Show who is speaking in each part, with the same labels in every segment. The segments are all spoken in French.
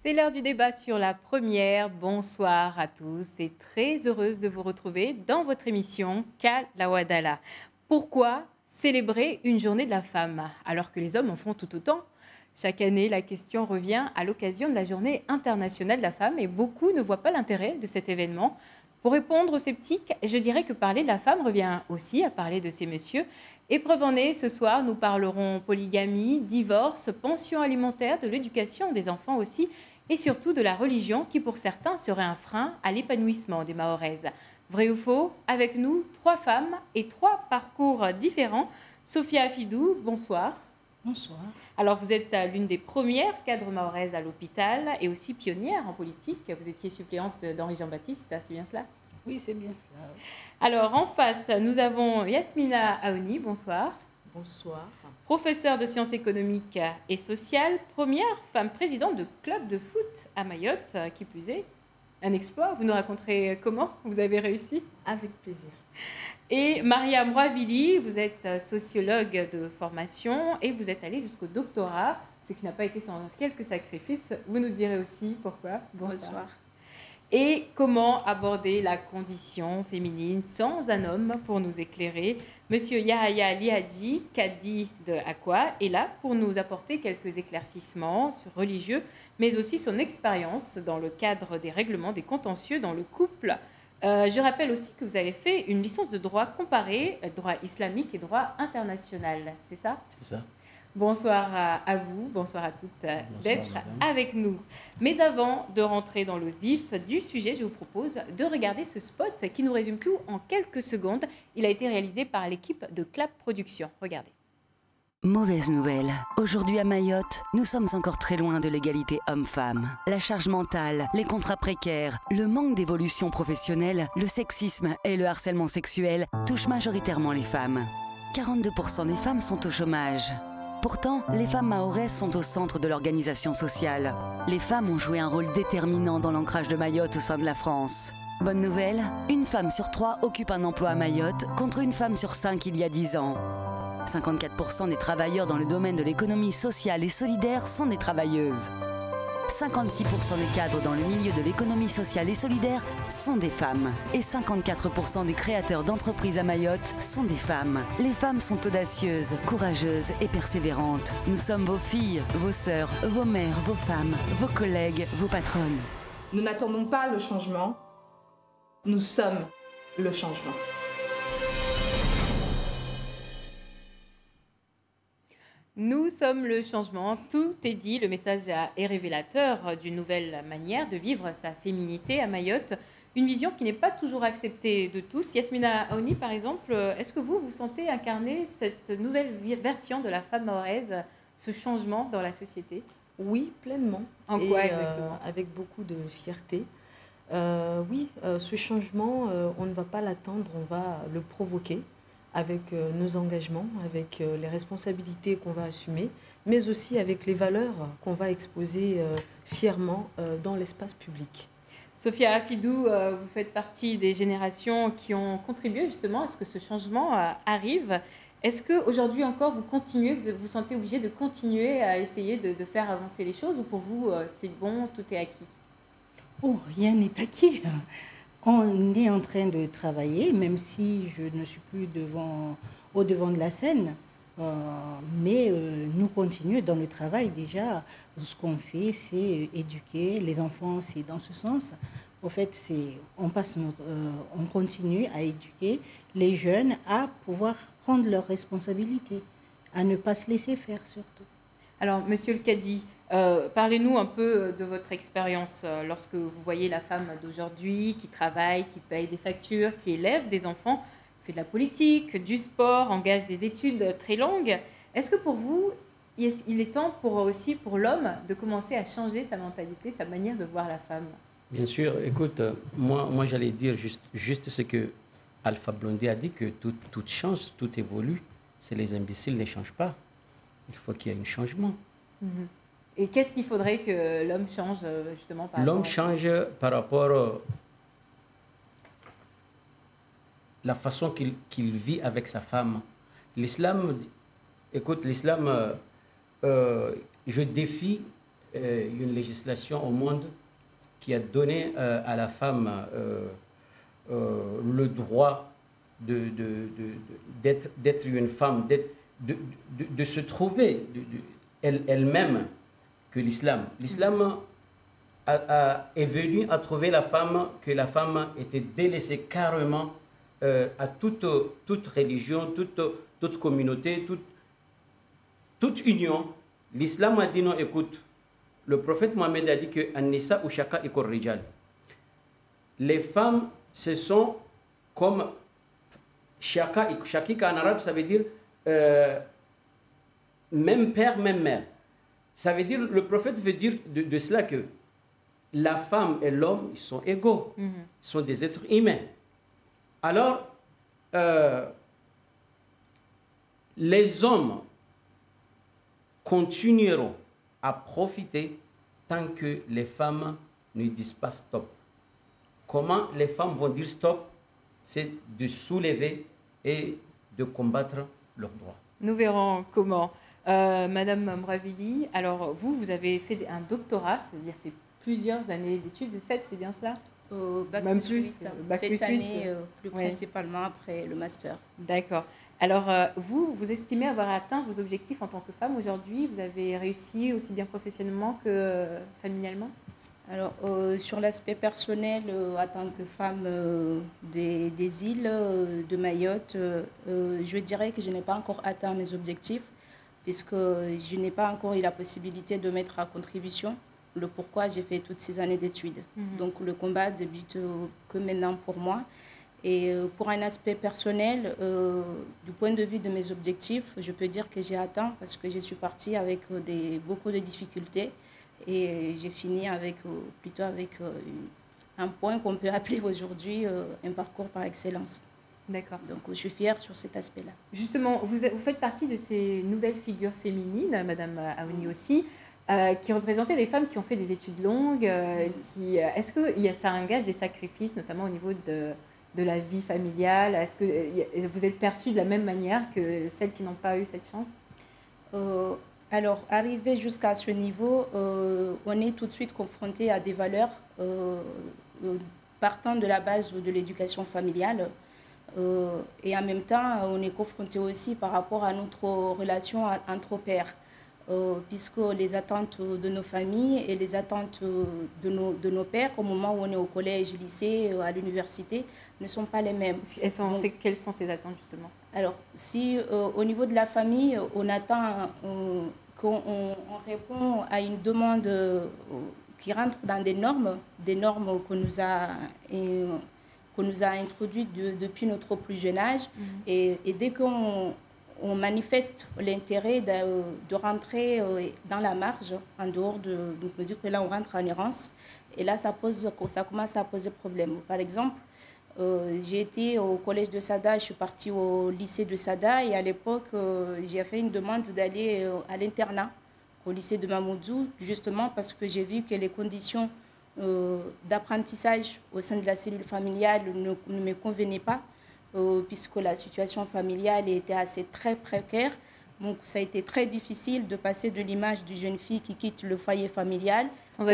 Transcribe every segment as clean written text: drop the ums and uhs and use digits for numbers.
Speaker 1: C'est l'heure du débat sur la première. Bonsoir à tous et très heureuse de vous retrouver dans votre émission Kala Wadala. Pourquoi célébrer une journée de la femme alors que les hommes en font tout autant? Chaque année, la question revient à l'occasion de la journée internationale de la femme et beaucoup ne voient pas l'intérêt de cet événement. Pour répondre aux sceptiques, je dirais que parler de la femme revient aussi à parler de ces messieurs. Épreuve en est, ce soir, nous parlerons polygamie, divorce, pension alimentaire, de l'éducation des enfants aussi, et surtout de la religion qui, pour certains, serait un frein à l'épanouissement des Mahoraises. Vrai ou faux? Avec nous, 3 femmes et 3 parcours différents. Sophia Afidou, bonsoir.
Speaker 2: Bonsoir.
Speaker 1: Alors, vous êtes l'une des premières cadres mahoraises à l'hôpital et aussi pionnière en politique. Vous étiez suppléante d'Henri Jean-Baptiste, c'est bien cela?
Speaker 2: Oui, c'est bien cela.
Speaker 1: Alors, en face, nous avons Yasmina Aouni, bonsoir.
Speaker 3: Bonsoir.
Speaker 1: Professeure de sciences économiques et sociales, première femme présidente de club de foot à Mayotte, qui plus est. Un exploit, vous nous raconterez comment vous avez réussi?
Speaker 3: Avec plaisir.
Speaker 1: Et Maria Mrouavili, vous êtes sociologue de formation et vous êtes allée jusqu'au doctorat, ce qui n'a pas été sans quelques sacrifices. Vous nous direz aussi pourquoi.
Speaker 3: Bonsoir.
Speaker 1: Et comment aborder la condition féminine sans un homme pour nous éclairer. Monsieur Yahaya Liadi, Kadi de Aqua, est là pour nous apporter quelques éclaircissements sur religieux, mais aussi son expérience dans le cadre des règlements des contentieux dans le couple. Je rappelle aussi que vous avez fait une licence de droit comparé, droit islamique et droit international, c'est ça?
Speaker 4: C'est ça.
Speaker 1: Bonsoir à vous, bonsoir à toutes d'être
Speaker 4: madame.
Speaker 1: avec nous. Mais avant de rentrer dans le vif du sujet, je vous propose de regarder ce spot qui nous résume tout en quelques secondes. Il a été réalisé par l'équipe de Clap Productions. Regardez.
Speaker 5: Mauvaise nouvelle. Aujourd'hui à Mayotte, nous sommes encore très loin de l'égalité homme-femme. La charge mentale, les contrats précaires, le manque d'évolution professionnelle, le sexisme et le harcèlement sexuel touchent majoritairement les femmes. 42% des femmes sont au chômage. Pourtant, les femmes mahoraises sont au centre de l'organisation sociale. Les femmes ont joué un rôle déterminant dans l'ancrage de Mayotte au sein de la France. Bonne nouvelle, une femme sur 3 occupe un emploi à Mayotte contre une femme sur 5 il y a 10 ans. 54% des travailleurs dans le domaine de l'économie sociale et solidaire sont des travailleuses. 56% des cadres dans le milieu de l'économie sociale et solidaire sont des femmes. Et 54% des créateurs d'entreprises à Mayotte sont des femmes. Les femmes sont audacieuses, courageuses et persévérantes. Nous sommes vos filles, vos sœurs, vos mères, vos femmes, vos collègues, vos patronnes.
Speaker 3: Nous n'attendons pas le changement, nous sommes le changement.
Speaker 1: Nous sommes le changement, tout est dit. Le message est révélateur d'une nouvelle manière de vivre sa féminité à Mayotte. Une vision qui n'est pas toujours acceptée de tous. Yasmina Aouni, par exemple, est-ce que vous sentez incarner cette nouvelle version de la femme mahoraise, ce changement dans la société?
Speaker 3: Oui, pleinement.
Speaker 1: En quoi exactement?
Speaker 3: Avec beaucoup de fierté. Ce changement, on ne va pas l'attendre, on va le provoquer avec nos engagements, avec les responsabilités qu'on va assumer, mais aussi avec les valeurs qu'on va exposer fièrement dans l'espace public.
Speaker 1: Sophia Afidou, vous faites partie des générations qui ont contribué justement à ce que ce changement arrive. Est-ce qu'aujourd'hui encore, vous continuez, vous vous sentez obligé de continuer à essayer de faire avancer les choses, ou pour vous, c'est bon, tout est acquis?
Speaker 2: Oh, rien n'est acquis. On est en train de travailler, même si je ne suis plus au devant de la scène. Mais nous continuons dans le travail déjà. Ce qu'on fait, c'est éduquer les enfants, c'est dans ce sens. En fait, on continue à éduquer les jeunes à pouvoir prendre leurs responsabilités, à ne pas se laisser faire surtout.
Speaker 1: Alors, Monsieur le Cadi, parlez-nous un peu de votre expérience lorsque vous voyez la femme d'aujourd'hui qui travaille, qui paye des factures, qui élève des enfants, fait de la politique, du sport, engage des études très longues. Est-ce que pour vous, il est temps aussi pour l'homme de commencer à changer sa mentalité, sa manière de voir la femme?
Speaker 4: Bien sûr, écoute, moi j'allais dire juste ce que Alpha Blondy a dit, que tout change, tout évolue. C'est les imbéciles ne changent pas. Il faut qu'il y ait un changement.
Speaker 1: Mm-hmm. Et qu'est-ce qu'il faudrait que l'homme change justement par rapport
Speaker 4: L'homme change par rapport à la façon qu'il vit avec sa femme. L'islam, écoute, l'islam, je défie une législation au monde qui a donné à la femme le droit d'être une femme, de se trouver elle-même que l'islam. L'islam est venu à trouver que la femme était délaissée carrément à toute religion, toute communauté, toute union. L'islam a dit non, écoute, le prophète Mohammed a dit que An-Nisa ou Shaka et Rijal. Les femmes, ce sont comme Shaka, Shakik en arabe, ça veut dire même père, même mère. Ça veut dire, le prophète veut dire de cela que la femme et l'homme, ils sont égaux, ils sont des êtres humains. Alors, les hommes continueront à profiter tant que les femmes ne disent pas stop. Comment les femmes vont dire stop? C'est de soulever et de combattre leurs droits.
Speaker 1: Nous verrons comment. Madame Mravili, alors vous avez fait un doctorat, c'est-à-dire c'est plusieurs années d'études, c'est 7, c'est bien cela?
Speaker 6: Bac
Speaker 1: Même
Speaker 6: plus
Speaker 1: plus,
Speaker 6: 8,
Speaker 1: bac
Speaker 6: cette
Speaker 1: plus
Speaker 6: année
Speaker 1: 8.
Speaker 6: plus
Speaker 1: Ouais.
Speaker 6: principalement après le master.
Speaker 1: D'accord. Alors, vous estimez avoir atteint vos objectifs en tant que femme aujourd'hui? Vous avez réussi aussi bien professionnellement que familialement?
Speaker 6: Alors, sur l'aspect personnel, en tant que femme des îles de Mayotte, je dirais que je n'ai pas encore atteint mes objectifs, puisque je n'ai pas encore eu la possibilité de mettre à contribution le pourquoi j'ai fait toutes ces années d'études. Donc, le combat débute que maintenant pour moi. Et pour un aspect personnel, du point de vue de mes objectifs, je peux dire que j'ai atteint parce que je suis partie avec beaucoup de difficultés et j'ai fini plutôt avec un point qu'on peut appeler aujourd'hui un parcours par excellence.
Speaker 1: D'accord.
Speaker 6: Donc je suis fière sur cet aspect-là.
Speaker 1: Justement, vous faites partie de ces nouvelles figures féminines, Madame Aouni aussi, qui représentaient des femmes qui ont fait des études longues. Est-ce que ça engage des sacrifices, notamment au niveau de la vie familiale? Est-ce que vous êtes perçue de la même manière que celles qui n'ont pas eu cette chance?
Speaker 6: Alors, arrivé jusqu'à ce niveau, on est tout de suite confronté à des valeurs partant de la base de l'éducation familiale. Et en même temps, on est confronté aussi par rapport à notre relation entre pères, puisque les attentes de nos familles et les attentes de nos pères au moment où on est au collège, au lycée, à l'université, ne sont pas les mêmes.
Speaker 1: Quelles sont ces attentes justement? Alors,
Speaker 6: si au niveau de la famille, on attend qu'on répond à une demande qui rentre dans des normes qu'on nous a introduites depuis notre plus jeune âge. Et dès qu'on manifeste l'intérêt de rentrer dans la marge, en dehors donc on dit que là on rentre en errance, et là ça commence à poser problème. Par exemple, j'ai été au collège de Sada, je suis partie au lycée de Sada, et à l'époque j'ai fait une demande d'aller à l'internat au lycée de Mamoudzou, justement parce que j'ai vu que les conditions d'apprentissage au sein de la cellule familiale ne me convenaient pas, puisque la situation familiale était très précaire. Donc ça a été très difficile de passer de l'image d'une jeune fille qui quitte le foyer familial sans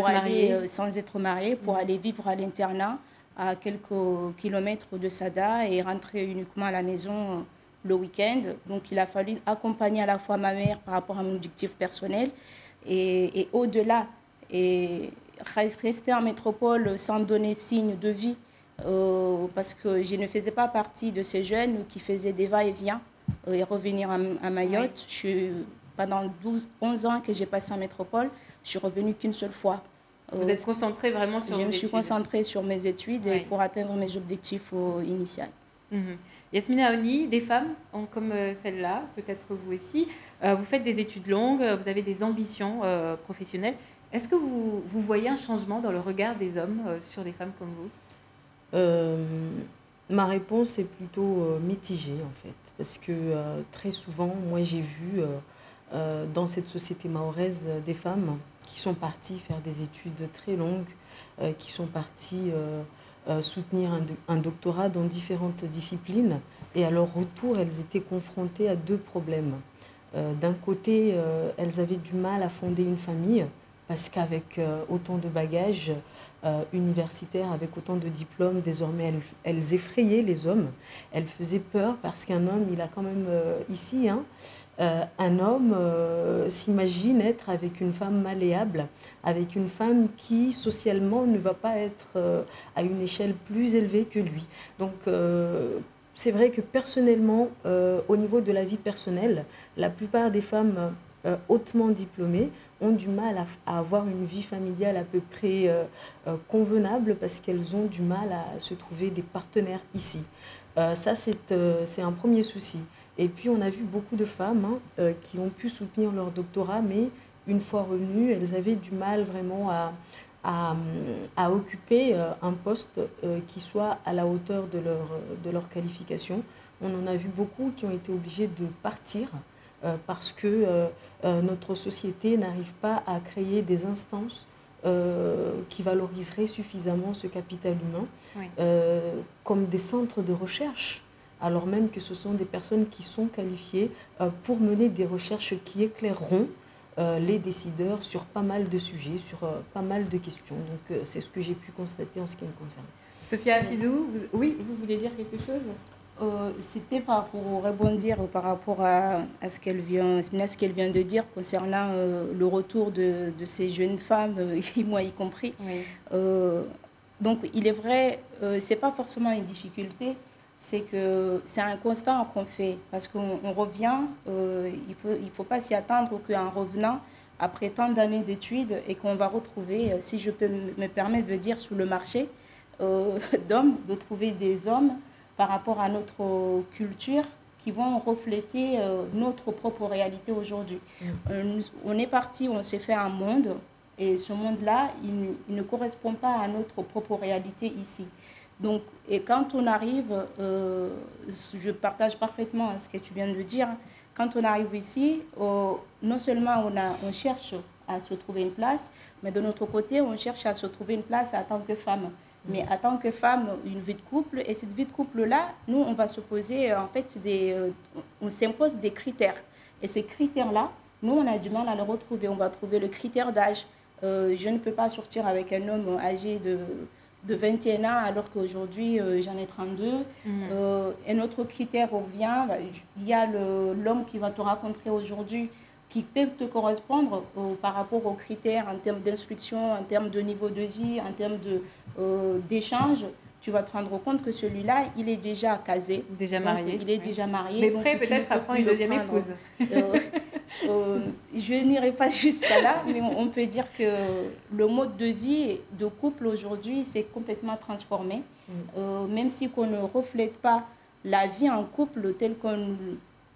Speaker 6: être mariée pour aller vivre à l'internat à quelques kilomètres de Sada et rentrer uniquement à la maison le week-end. Donc il a fallu accompagner à la fois ma mère par rapport à mon objectif personnel et au-delà, et rester en métropole sans donner signe de vie, parce que je ne faisais pas partie de ces jeunes qui faisaient des va-et-vient et revenir à Mayotte. Oui. Pendant 11 ans que j'ai passé en métropole, je suis revenue qu'une seule fois.
Speaker 1: Vous êtes concentrée vraiment sur vos études? Je me suis concentrée
Speaker 6: sur mes études pour atteindre mes objectifs initiaux.
Speaker 1: Yasmina Aouni, des femmes comme celle-là, peut-être vous aussi, vous faites des études longues, vous avez des ambitions professionnelles. Est-ce que vous voyez un changement dans le regard des hommes sur des femmes comme vous?
Speaker 3: Ma réponse est plutôt mitigée en fait, parce que très souvent, moi j'ai vu dans cette société mahoraise des femmes qui sont parties faire des études très longues, qui sont parties soutenir un doctorat dans différentes disciplines, et à leur retour, elles étaient confrontées à deux problèmes. D'un côté, elles avaient du mal à fonder une famille, parce qu'avec autant de bagages universitaires, avec autant de diplômes, désormais elles effrayaient les hommes. Elles faisaient peur parce qu'un homme, il a quand même ici, hein, un homme s'imagine être avec une femme malléable, avec une femme qui socialement ne va pas être à une échelle plus élevée que lui. Donc c'est vrai que personnellement, au niveau de la vie personnelle, la plupart des femmes hautement diplômées ont du mal à avoir une vie familiale à peu près convenable parce qu'elles ont du mal à se trouver des partenaires ici. Ça, c'est un premier souci. Et puis, on a vu beaucoup de femmes qui ont pu soutenir leur doctorat, mais une fois revenues, elles avaient du mal vraiment à occuper un poste qui soit à la hauteur de leur qualification. On en a vu beaucoup qui ont été obligés de partir parce que notre société n'arrive pas à créer des instances qui valoriseraient suffisamment ce capital humain, oui. Comme des centres de recherche, alors même que ce sont des personnes qui sont qualifiées pour mener des recherches qui éclaireront les décideurs sur pas mal de sujets, sur pas mal de questions. Donc c'est ce que j'ai pu constater en ce qui me concerne.
Speaker 1: Sophia Afidou, vous voulez dire quelque chose?
Speaker 6: C'était pour rebondir par rapport à ce qu'elle vient de dire concernant le retour de ces jeunes femmes, moi y compris. Oui. Donc il est vrai, ce n'est pas forcément une difficulté, c'est un constat qu'on fait parce qu'on revient, il faut pas s'y attendre qu'en revenant après tant d'années d'études et qu'on va retrouver, si je peux me permettre de dire, sous le marché d'hommes, de trouver des hommes par rapport à notre culture qui vont refléter notre propre réalité aujourd'hui. On est parti, on s'est fait un monde et ce monde-là, il ne correspond pas à notre propre réalité ici. Donc, et quand on arrive, je partage parfaitement ce que tu viens de dire, quand on arrive ici, non seulement on cherche à se trouver une place, mais de notre côté, on cherche à se trouver une place en tant que femme. Mais en tant que femme, une vie de couple, et cette vie de couple-là, nous, on va se poser, en fait, on s'impose des critères. Et ces critères-là, nous, on a du mal à les retrouver. On va trouver le critère d'âge. Je ne peux pas sortir avec un homme âgé de 21 ans alors qu'aujourd'hui, j'en ai 32. Un autre critère revient, il y a l'homme qui va te rencontrer aujourd'hui qui peut te correspondre par rapport aux critères en termes d'instruction, en termes de niveau de vie, en termes d'échange. Tu vas te rendre compte que celui-là, il est déjà casé.
Speaker 1: Déjà marié.
Speaker 6: Il est déjà marié.
Speaker 1: Mais prêt peut-être à prendre une deuxième épouse.
Speaker 6: Je n'irai pas jusqu'à là, mais on peut dire que le mode de vie de couple aujourd'hui s'est complètement transformé. Même si on ne reflète pas la vie en couple telle qu'on...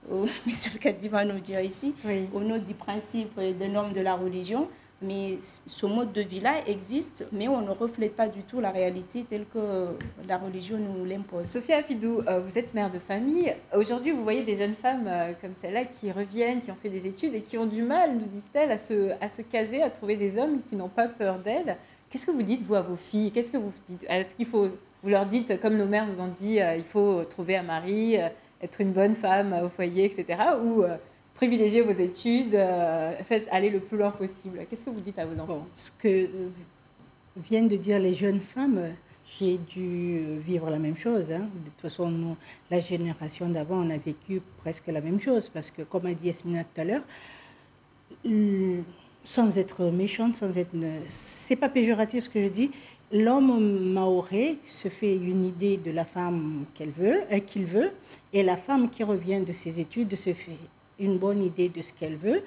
Speaker 6: M. Kaddi va nous dire ici, oui. Au nom du principe des normes de la religion, mais ce mode de vie-là existe, mais on ne reflète pas du tout la réalité telle que la religion nous l'impose.
Speaker 1: Sophia Afidou, vous êtes mère de famille. Aujourd'hui, vous voyez des jeunes femmes comme celle-là qui reviennent, qui ont fait des études et qui ont du mal, nous disent-elles, à se caser, à trouver des hommes qui n'ont pas peur d'elles. Qu'est-ce que vous dites, vous, à vos filles? Qu'est-ce que vous dites? Est-ce qu'il faut, vous leur dites, comme nos mères nous ont dit, il faut trouver un mari, être une bonne femme au foyer, etc. Ou privilégier vos études, faites aller le plus loin possible. Qu'est-ce que vous dites à vos enfants?
Speaker 2: Ce que viennent de dire les jeunes femmes, j'ai dû vivre la même chose. Hein. De toute façon, nous, la génération d'avant, on a vécu presque la même chose. Parce que, comme a dit Yasmina tout à l'heure, sans être méchante, c'est pas péjoratif ce que je dis, l'homme mahorais se fait une idée de la femme qu'il veut, et la femme qui revient de ses études se fait une bonne idée de ce qu'elle veut.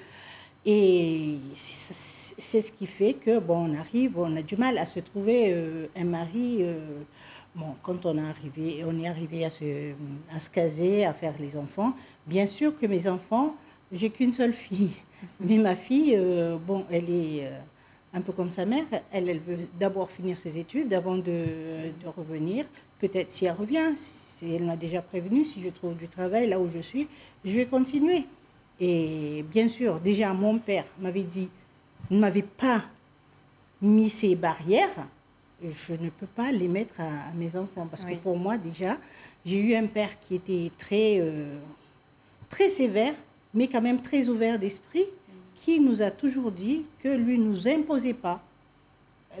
Speaker 2: Et c'est ce qui fait que, bon, on a du mal à se trouver un mari. Bon, quand on est arrivé à se caser, à faire les enfants, bien sûr que mes enfants, j'ai qu'une seule fille. Mais ma fille, bon, elle est... un peu comme sa mère, elle veut d'abord finir ses études avant de revenir. Peut-être si elle revient, si elle m'a déjà prévenu, si je trouve du travail là où je suis, je vais continuer. Et bien sûr, déjà mon père ne m'avait pas mis ces barrières, je ne peux pas les mettre à mes enfants. Parce que pour moi, déjà, j'ai eu un père qui était très sévère, mais quand même très ouvert d'esprit, qui nous a toujours dit que lui ne nous imposait pas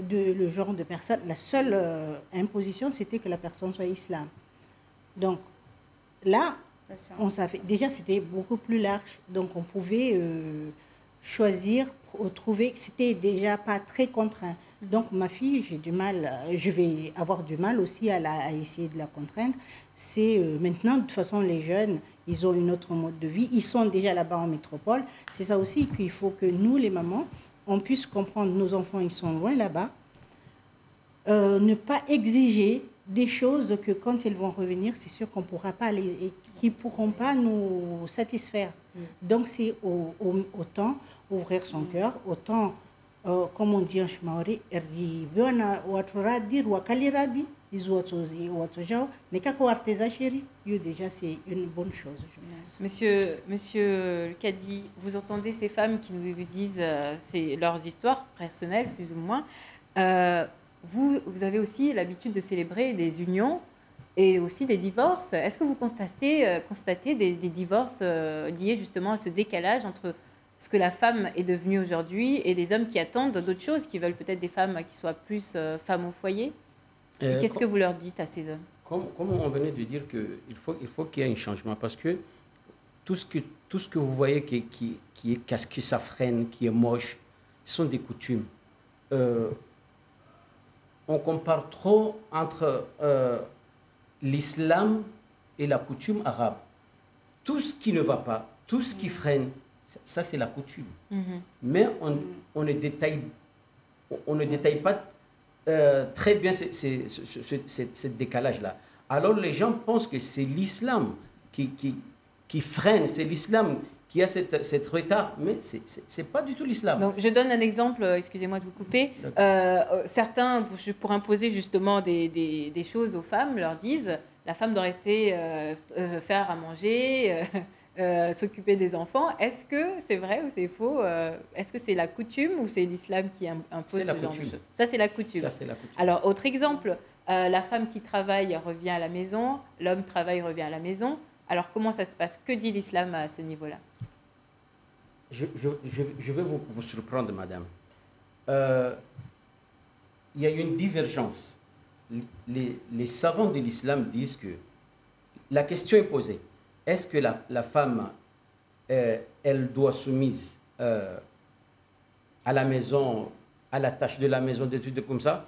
Speaker 2: le genre de personne. La seule imposition, c'était que la personne soit islam. Donc là, on savait, déjà c'était beaucoup plus large, donc on pouvait choisir, trouver que c'était déjà pas très contraint. Donc ma fille, j'ai du mal, je vais avoir du mal aussi à essayer de la contraindre. C'est maintenant, de toute façon, les jeunes, ils ont une autre mode de vie, ils sont déjà là-bas en métropole. C'est ça aussi qu'il faut que nous, les mamans, on puisse comprendre, nos enfants, ils sont loin là-bas, ne pas exiger des choses que quand ils vont revenir, c'est sûr qu'on ne pourra pas et qui ne pourront pas nous satisfaire. Donc c'est autant ouvrir son cœur, autant, comme on dit en Shimaori, déjà c'est une bonne chose, je pense.
Speaker 1: Monsieur Kadi, vous entendez ces femmes qui nous disent leurs histoires personnelles, plus ou moins. Vous avez aussi l'habitude de célébrer des unions et aussi des divorces. Est-ce que vous constatez des divorces liés justement à ce décalage entre ce que la femme est devenue aujourd'hui et des hommes qui attendent d'autres choses, qui veulent peut-être des femmes qui soient plus femmes au foyer? Qu'est-ce que vous leur dites à ces hommes?
Speaker 4: Comme on venait de dire qu'il faut qu'il y ait un changement, parce que tout ce que vous voyez qui est casqué, ça freine, qui est moche, ce sont des coutumes. On compare trop entre l'islam et la coutume arabe. Tout ce qui ne va pas, tout ce qui freine, ça c'est la coutume. Mais on ne détaille pas très bien ce décalage-là. Alors les gens pensent que c'est l'islam qui freine, c'est l'islam qui a cette retard, mais ce n'est pas du tout l'islam.
Speaker 1: Donc, je donne un exemple, excusez-moi de vous couper. Certains, pour imposer justement des choses aux femmes, leur disent la femme doit rester faire à manger, s'occuper des enfants. Est-ce que c'est vrai ou c'est faux? Est-ce que c'est la coutume ou c'est l'islam qui impose ce genre de choses? Ça, c'est la coutume.
Speaker 4: Ça, c'est la coutume.
Speaker 1: Alors, autre exemple, la femme qui travaille revient à la maison, l'homme travaille, revient à la maison. Alors, comment ça se passe? Que dit l'islam à ce niveau-là?
Speaker 4: Je vais vous surprendre, madame. Il y a une divergence. Les savants de l'islam disent que la question est posée. Est-ce que la femme, elle doit soumise à la maison, à la tâche de la maison, des trucs comme ça?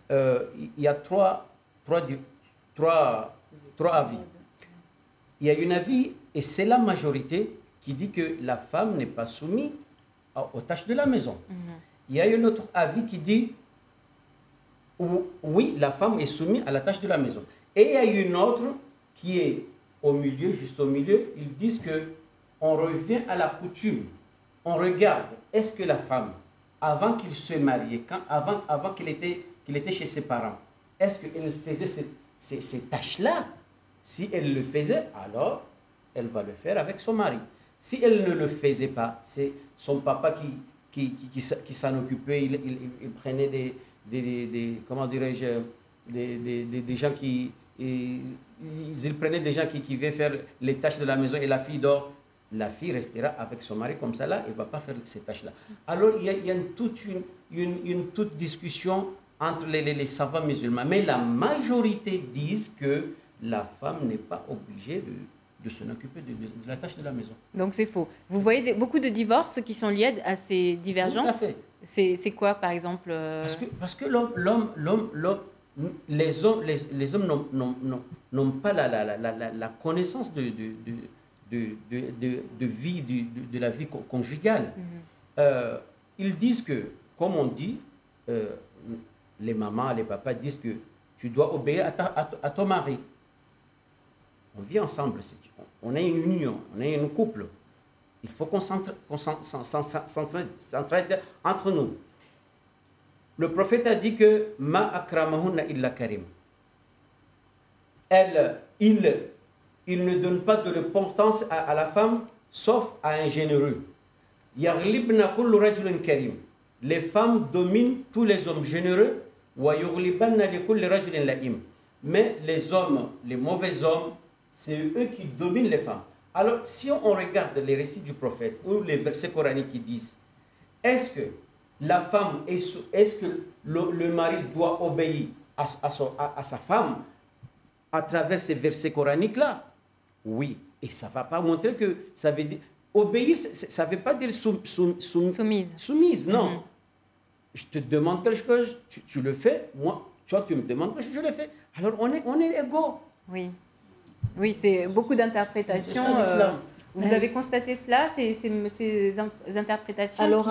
Speaker 4: Il y a trois avis. Il y a un avis, et c'est la majorité, qui dit que la femme n'est pas soumise aux tâches de la maison. Il y a un autre avis qui dit oui, la femme est soumise à la tâche de la maison. Et il y a une autre qui est au milieu, juste au milieu. Ils disent qu'on revient à la coutume. On regarde, est-ce que la femme, avant qu'il se marie, avant qu'il était chez ses parents, est-ce qu'elle faisait ces tâches-là? Si elle le faisait, alors elle va le faire avec son mari. Si elle ne le faisait pas, c'est son papa qui s'en occupait. Il prenait comment dirais-je, des gens qui... Ils prenaient des gens qui viennent faire les tâches de la maison et la fille dort. La fille restera avec son mari comme ça, là, elle ne va pas faire ces tâches-là. Alors, il y a toute discussion entre les savants musulmans. Mais la majorité disent que la femme n'est pas obligée de s'en occuper de la tâche de la maison.
Speaker 1: Donc c'est faux. Vous voyez beaucoup de divorces qui sont liés à ces divergences? Tout à fait. C'est quoi, par exemple
Speaker 4: Parce que les hommes n'ont pas la connaissance de vie, de la vie conjugale. Ils disent que, comme on dit, les mamans, les papas disent que tu dois obéir à ton mari. On vit ensemble, on est une union, on est un couple. Il faut qu'on s'entraide entre nous. Le prophète a dit que ma akramahunna illa karim. Il ne donne pas de l'importance à la femme sauf à un généreux. Yaghlibna kullu rajulin karim. Les femmes dominent tous les hommes généreux. Wa yughlibanna li kulli rajulin la'im. Mais les hommes, les mauvais hommes, c'est eux qui dominent les femmes. Alors, si on regarde les récits du prophète ou les versets coraniques qui disent est-ce que la femme, est-ce que le mari doit obéir à sa femme à travers ces versets coraniques-là? Oui. Et ça ne va pas montrer que ça veut dire... Obéir, ça ne veut pas dire
Speaker 1: Soumise.
Speaker 4: Soumise, non. Je te demande quelque chose, tu le fais. Moi, toi, tu me demandes quelque chose, je le fais. Alors, on est égaux.
Speaker 1: Oui. Oui, c'est beaucoup d'interprétations.
Speaker 4: C'est ça, l'islam.
Speaker 1: Vous avez constaté cela, ces interprétations?
Speaker 3: Alors,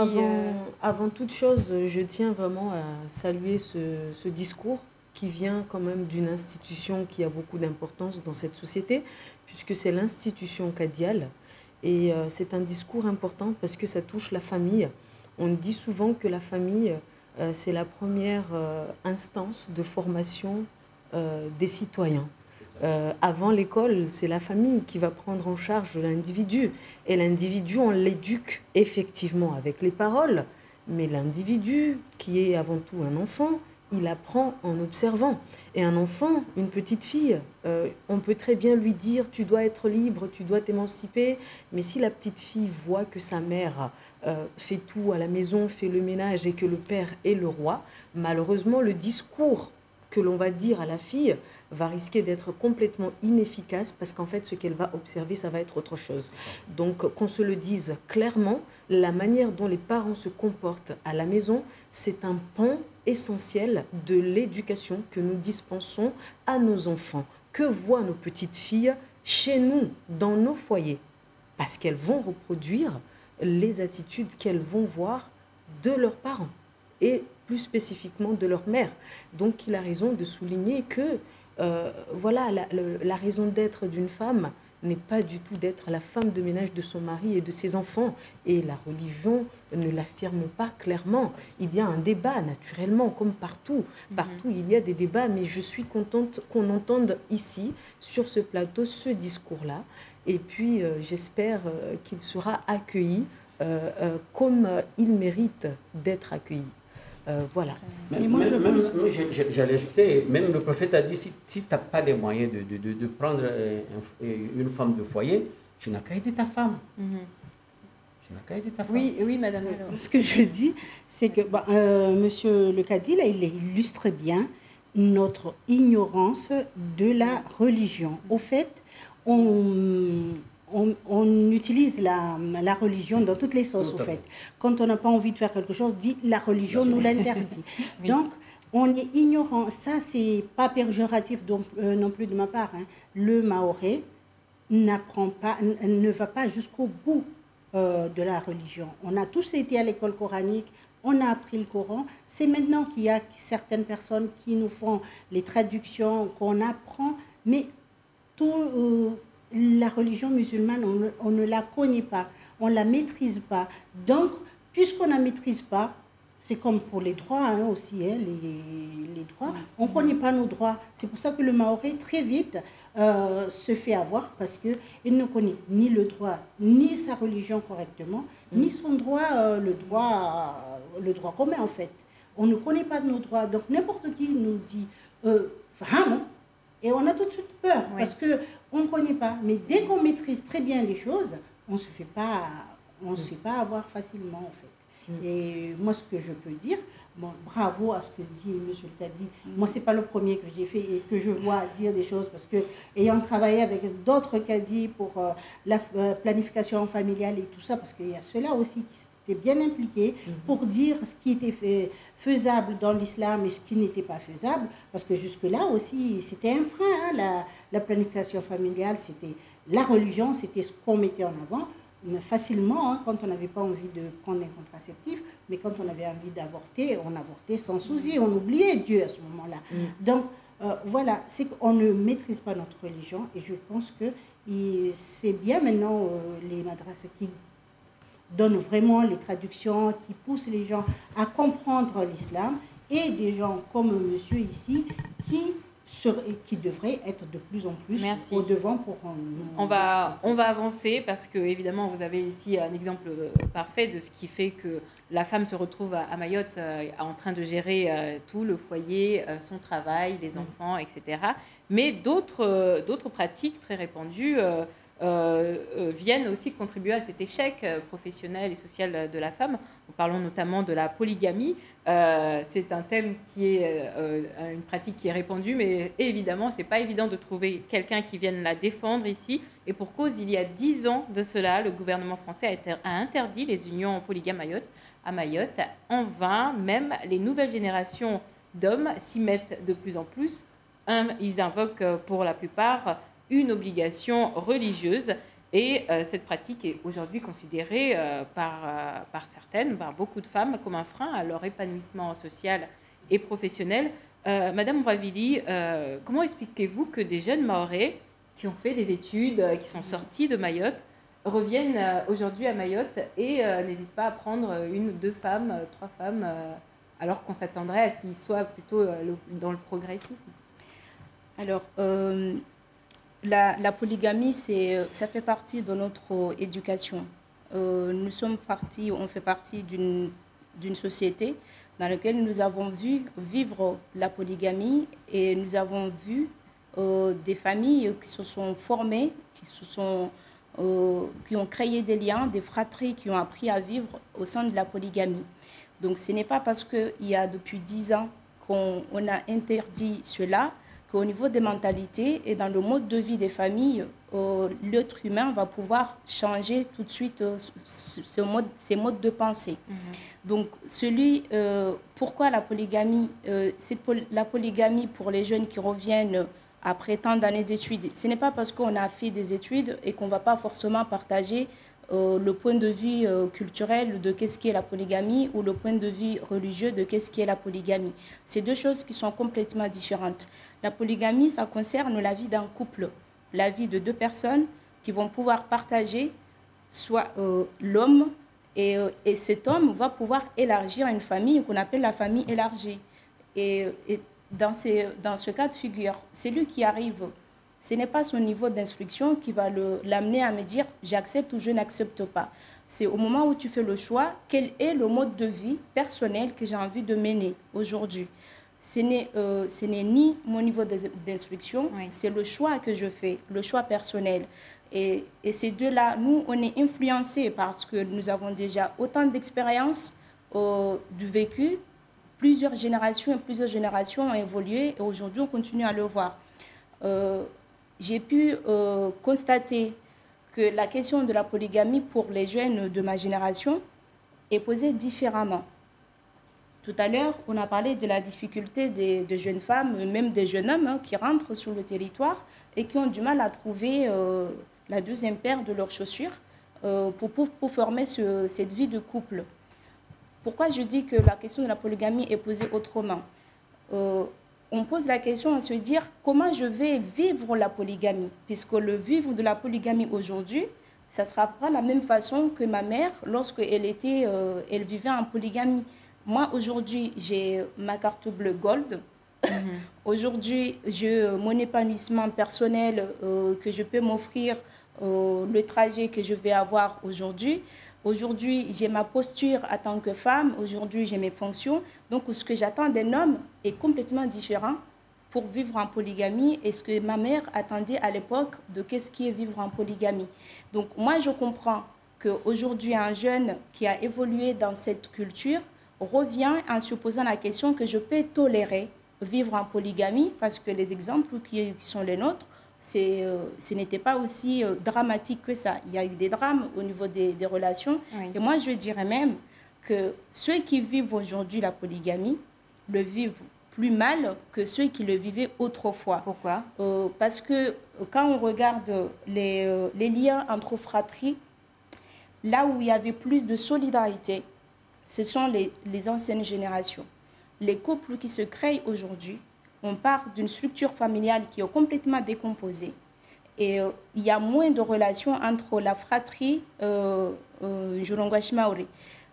Speaker 3: avant toute chose, je tiens vraiment à saluer ce discours qui vient quand même d'une institution qui a beaucoup d'importance dans cette société, puisque c'est l'institution Kadial. Et c'est un discours important parce que ça touche la famille. On dit souvent que la famille, c'est la première instance de formation des citoyens. Avant l'école, c'est la famille qui va prendre en charge l'individu. Et l'individu, on l'éduque effectivement avec les paroles. Mais l'individu, qui est avant tout un enfant, il apprend en observant. Et un enfant, une petite fille, on peut très bien lui dire « tu dois être libre, tu dois t'émanciper ». Mais si la petite fille voit que sa mère fait tout à la maison, fait le ménage et que le père est le roi, malheureusement, le discours que l'on va dire à la fille va risquer d'être complètement inefficace parce qu'en fait, ce qu'elle va observer, ça va être autre chose. Donc, qu'on se le dise clairement, la manière dont les parents se comportent à la maison, c'est un pan essentiel de l'éducation que nous dispensons à nos enfants. Que voient nos petites filles chez nous, dans nos foyers? Parce qu'elles vont reproduire les attitudes qu'elles vont voir de leurs parents et plus spécifiquement de leur mère. Donc, il a raison de souligner que voilà, la raison d'être d'une femme n'est pas du tout d'être la femme de ménage de son mari et de ses enfants. Et la religion ne l'affirme pas clairement. Il y a un débat, naturellement, comme partout. Partout, il y a des débats, mais je suis contente qu'on entende ici, sur ce plateau, ce discours-là. Et puis, j'espère qu'il sera accueilli comme il mérite d'être accueilli. Voilà.
Speaker 4: J'allais ajouter, même le prophète a dit, si tu n'as pas les moyens de prendre une femme de foyer, tu n'as qu'à aider ta femme. Tu n'as qu'à aider ta femme.
Speaker 1: Oui, madame.
Speaker 2: Ce que je dis, c'est que monsieur le Cadi, là, il illustre bien notre ignorance de la religion. Au fait, on utilise la religion dans toutes les sauces, au fait. Quand on n'a pas envie de faire quelque chose, dit la religion nous l'interdit. Oui. Donc, on est ignorant. Ça, c'est pas péjoratif non plus de ma part. Hein. Le Mahorais ne va pas jusqu'au bout de la religion. On a tous été à l'école coranique, on a appris le Coran. C'est maintenant qu'il y a certaines personnes qui nous font les traductions, qu'on apprend, mais la religion musulmane, on ne la connaît pas, on ne la maîtrise pas. Donc, puisqu'on ne la maîtrise pas, c'est comme pour les droits aussi, les droits, on ne connaît pas nos droits. C'est pour ça que le Mahorais, très vite, se fait avoir parce qu'il ne connaît ni le droit, ni sa religion correctement, ni son droit, le droit commun en fait. On ne connaît pas nos droits. Donc, n'importe qui nous dit vraiment. Et on a tout de suite peur parce qu'on ne connaît pas. Mais dès qu'on maîtrise très bien les choses, on ne se fait pas avoir facilement en fait. Et moi, ce que je peux dire, bravo à ce que dit M. le Cadi. Moi, ce n'est pas le premier que j'ai fait et que je vois dire des choses parce que, ayant travaillé avec d'autres Cadis pour la planification familiale et tout ça, parce qu'il y a ceux-là aussi qui s'étaient bien impliqués pour dire ce qui était faisable dans l'islam et ce qui n'était pas faisable, parce que jusque-là aussi, c'était un frein, hein, la planification familiale, c'était la religion, c'était ce qu'on mettait en avant. Mais facilement, hein, quand on n'avait pas envie de prendre un contraceptif, mais quand on avait envie d'avorter, on avortait sans souci, on oubliait Dieu à ce moment-là. Donc, voilà, c'est qu'on ne maîtrise pas notre religion et je pense que c'est bien maintenant les madrasas qui donnent vraiment les traductions, qui poussent les gens à comprendre l'islam et des gens comme monsieur ici qui devrait être de plus en plus au devant pour
Speaker 1: on va avancer parce que évidemment vous avez ici un exemple parfait de ce qui fait que la femme se retrouve à Mayotte en train de gérer tout le foyer, son travail, les enfants, etc. Mais d'autres pratiques très répandues viennent aussi contribuer à cet échec professionnel et social de la femme. Nous parlons notamment de la polygamie. C'est un thème qui est une pratique qui est répandue, mais évidemment, ce n'est pas évident de trouver quelqu'un qui vienne la défendre ici. Et pour cause, il y a 10 ans de cela, le gouvernement français a interdit les unions polygames à Mayotte. En vain, même les nouvelles générations d'hommes s'y mettent de plus en plus. Ils invoquent pour la plupart une obligation religieuse et cette pratique est aujourd'hui considérée par certaines, par beaucoup de femmes, comme un frein à leur épanouissement social et professionnel. Madame Ravili, comment expliquez-vous que des jeunes Mahorais qui ont fait des études, qui sont sortis de Mayotte, reviennent aujourd'hui à Mayotte et n'hésitent pas à prendre 1 ou 2 femmes, 3 femmes, alors qu'on s'attendrait à ce qu'ils soient plutôt dans le progressisme?
Speaker 6: Alors, la polygamie, ça fait partie de notre éducation. On fait partie d'une société dans laquelle nous avons vu vivre la polygamie et nous avons vu des familles qui se sont formées, qui ont créé des liens, des fratries qui ont appris à vivre au sein de la polygamie. Donc ce n'est pas parce qu'il y a depuis 10 ans qu'on a interdit cela qu'au niveau des mentalités et dans le mode de vie des familles, l'être humain va pouvoir changer tout de suite ses modes de pensée. Donc, pourquoi la polygamie la polygamie pour les jeunes qui reviennent après tant d'années d'études, ce n'est pas parce qu'on a fait des études et qu'on ne va pas forcément partager le point de vue culturel de qu'est-ce qu'est la polygamie ou le point de vue religieux de qu'est-ce qu'est la polygamie. C'est 2 choses qui sont complètement différentes. La polygamie, ça concerne la vie d'un couple, la vie de 2 personnes qui vont pouvoir partager soit l'homme et cet homme va pouvoir élargir une famille qu'on appelle la famille élargie. Et dans ce cas de figure, c'est lui qui arrive. Ce n'est pas son niveau d'instruction qui va l'amener à me dire j'accepte ou je n'accepte pas. C'est au moment où tu fais le choix, quel est le mode de vie personnel que j'ai envie de mener aujourd'hui. Ce n'est ni mon niveau d'instruction, oui. C'est le choix que je fais, le choix personnel. Et ces 2-là, nous, on est influencés parce que nous avons déjà autant d'expérience du vécu. Plusieurs générations ont évolué et aujourd'hui, on continue à le voir. J'ai pu constater que la question de la polygamie pour les jeunes de ma génération est posée différemment. Tout à l'heure, on a parlé de la difficulté des jeunes femmes, même des jeunes hommes qui rentrent sur le territoire et qui ont du mal à trouver la 2e paire de leurs chaussures pour former cette vie de couple. Pourquoi je dis que la question de la polygamie est posée autrement ? On pose la question à se dire comment je vais vivre la polygamie, puisque le vivre de la polygamie aujourd'hui, ça ne sera pas la même façon que ma mère lorsqu'elle elle vivait en polygamie. Moi, aujourd'hui, j'ai ma carte bleue Gold. Aujourd'hui, mon épanouissement personnel que je peux m'offrir, le trajet que je vais avoir aujourd'hui. Aujourd'hui, j'ai ma posture en tant que femme. Aujourd'hui, j'ai mes fonctions. Donc, ce que j'attends d'un homme est complètement différent pour vivre en polygamie et ce que ma mère attendait à l'époque de qu'est-ce qui est vivre en polygamie. Donc, moi, je comprends qu'aujourd'hui, un jeune qui a évolué dans cette culture revient en se posant la question que je peux tolérer vivre en polygamie parce que les exemples qui sont les nôtres, ce n'était pas aussi dramatique que ça. Il y a eu des drames au niveau des relations. Oui. Et moi, je dirais même que ceux qui vivent aujourd'hui la polygamie le vivent plus mal que ceux qui le vivaient autrefois.
Speaker 1: Pourquoi ?
Speaker 6: Parce que quand on regarde les liens entre fratries, là où il y avait plus de solidarité, ce sont les anciennes générations. Les couples qui se créent aujourd'hui, on part d'une structure familiale qui est complètement décomposée. Et il y a moins de relations entre la fratrie Jurongwashi Maori.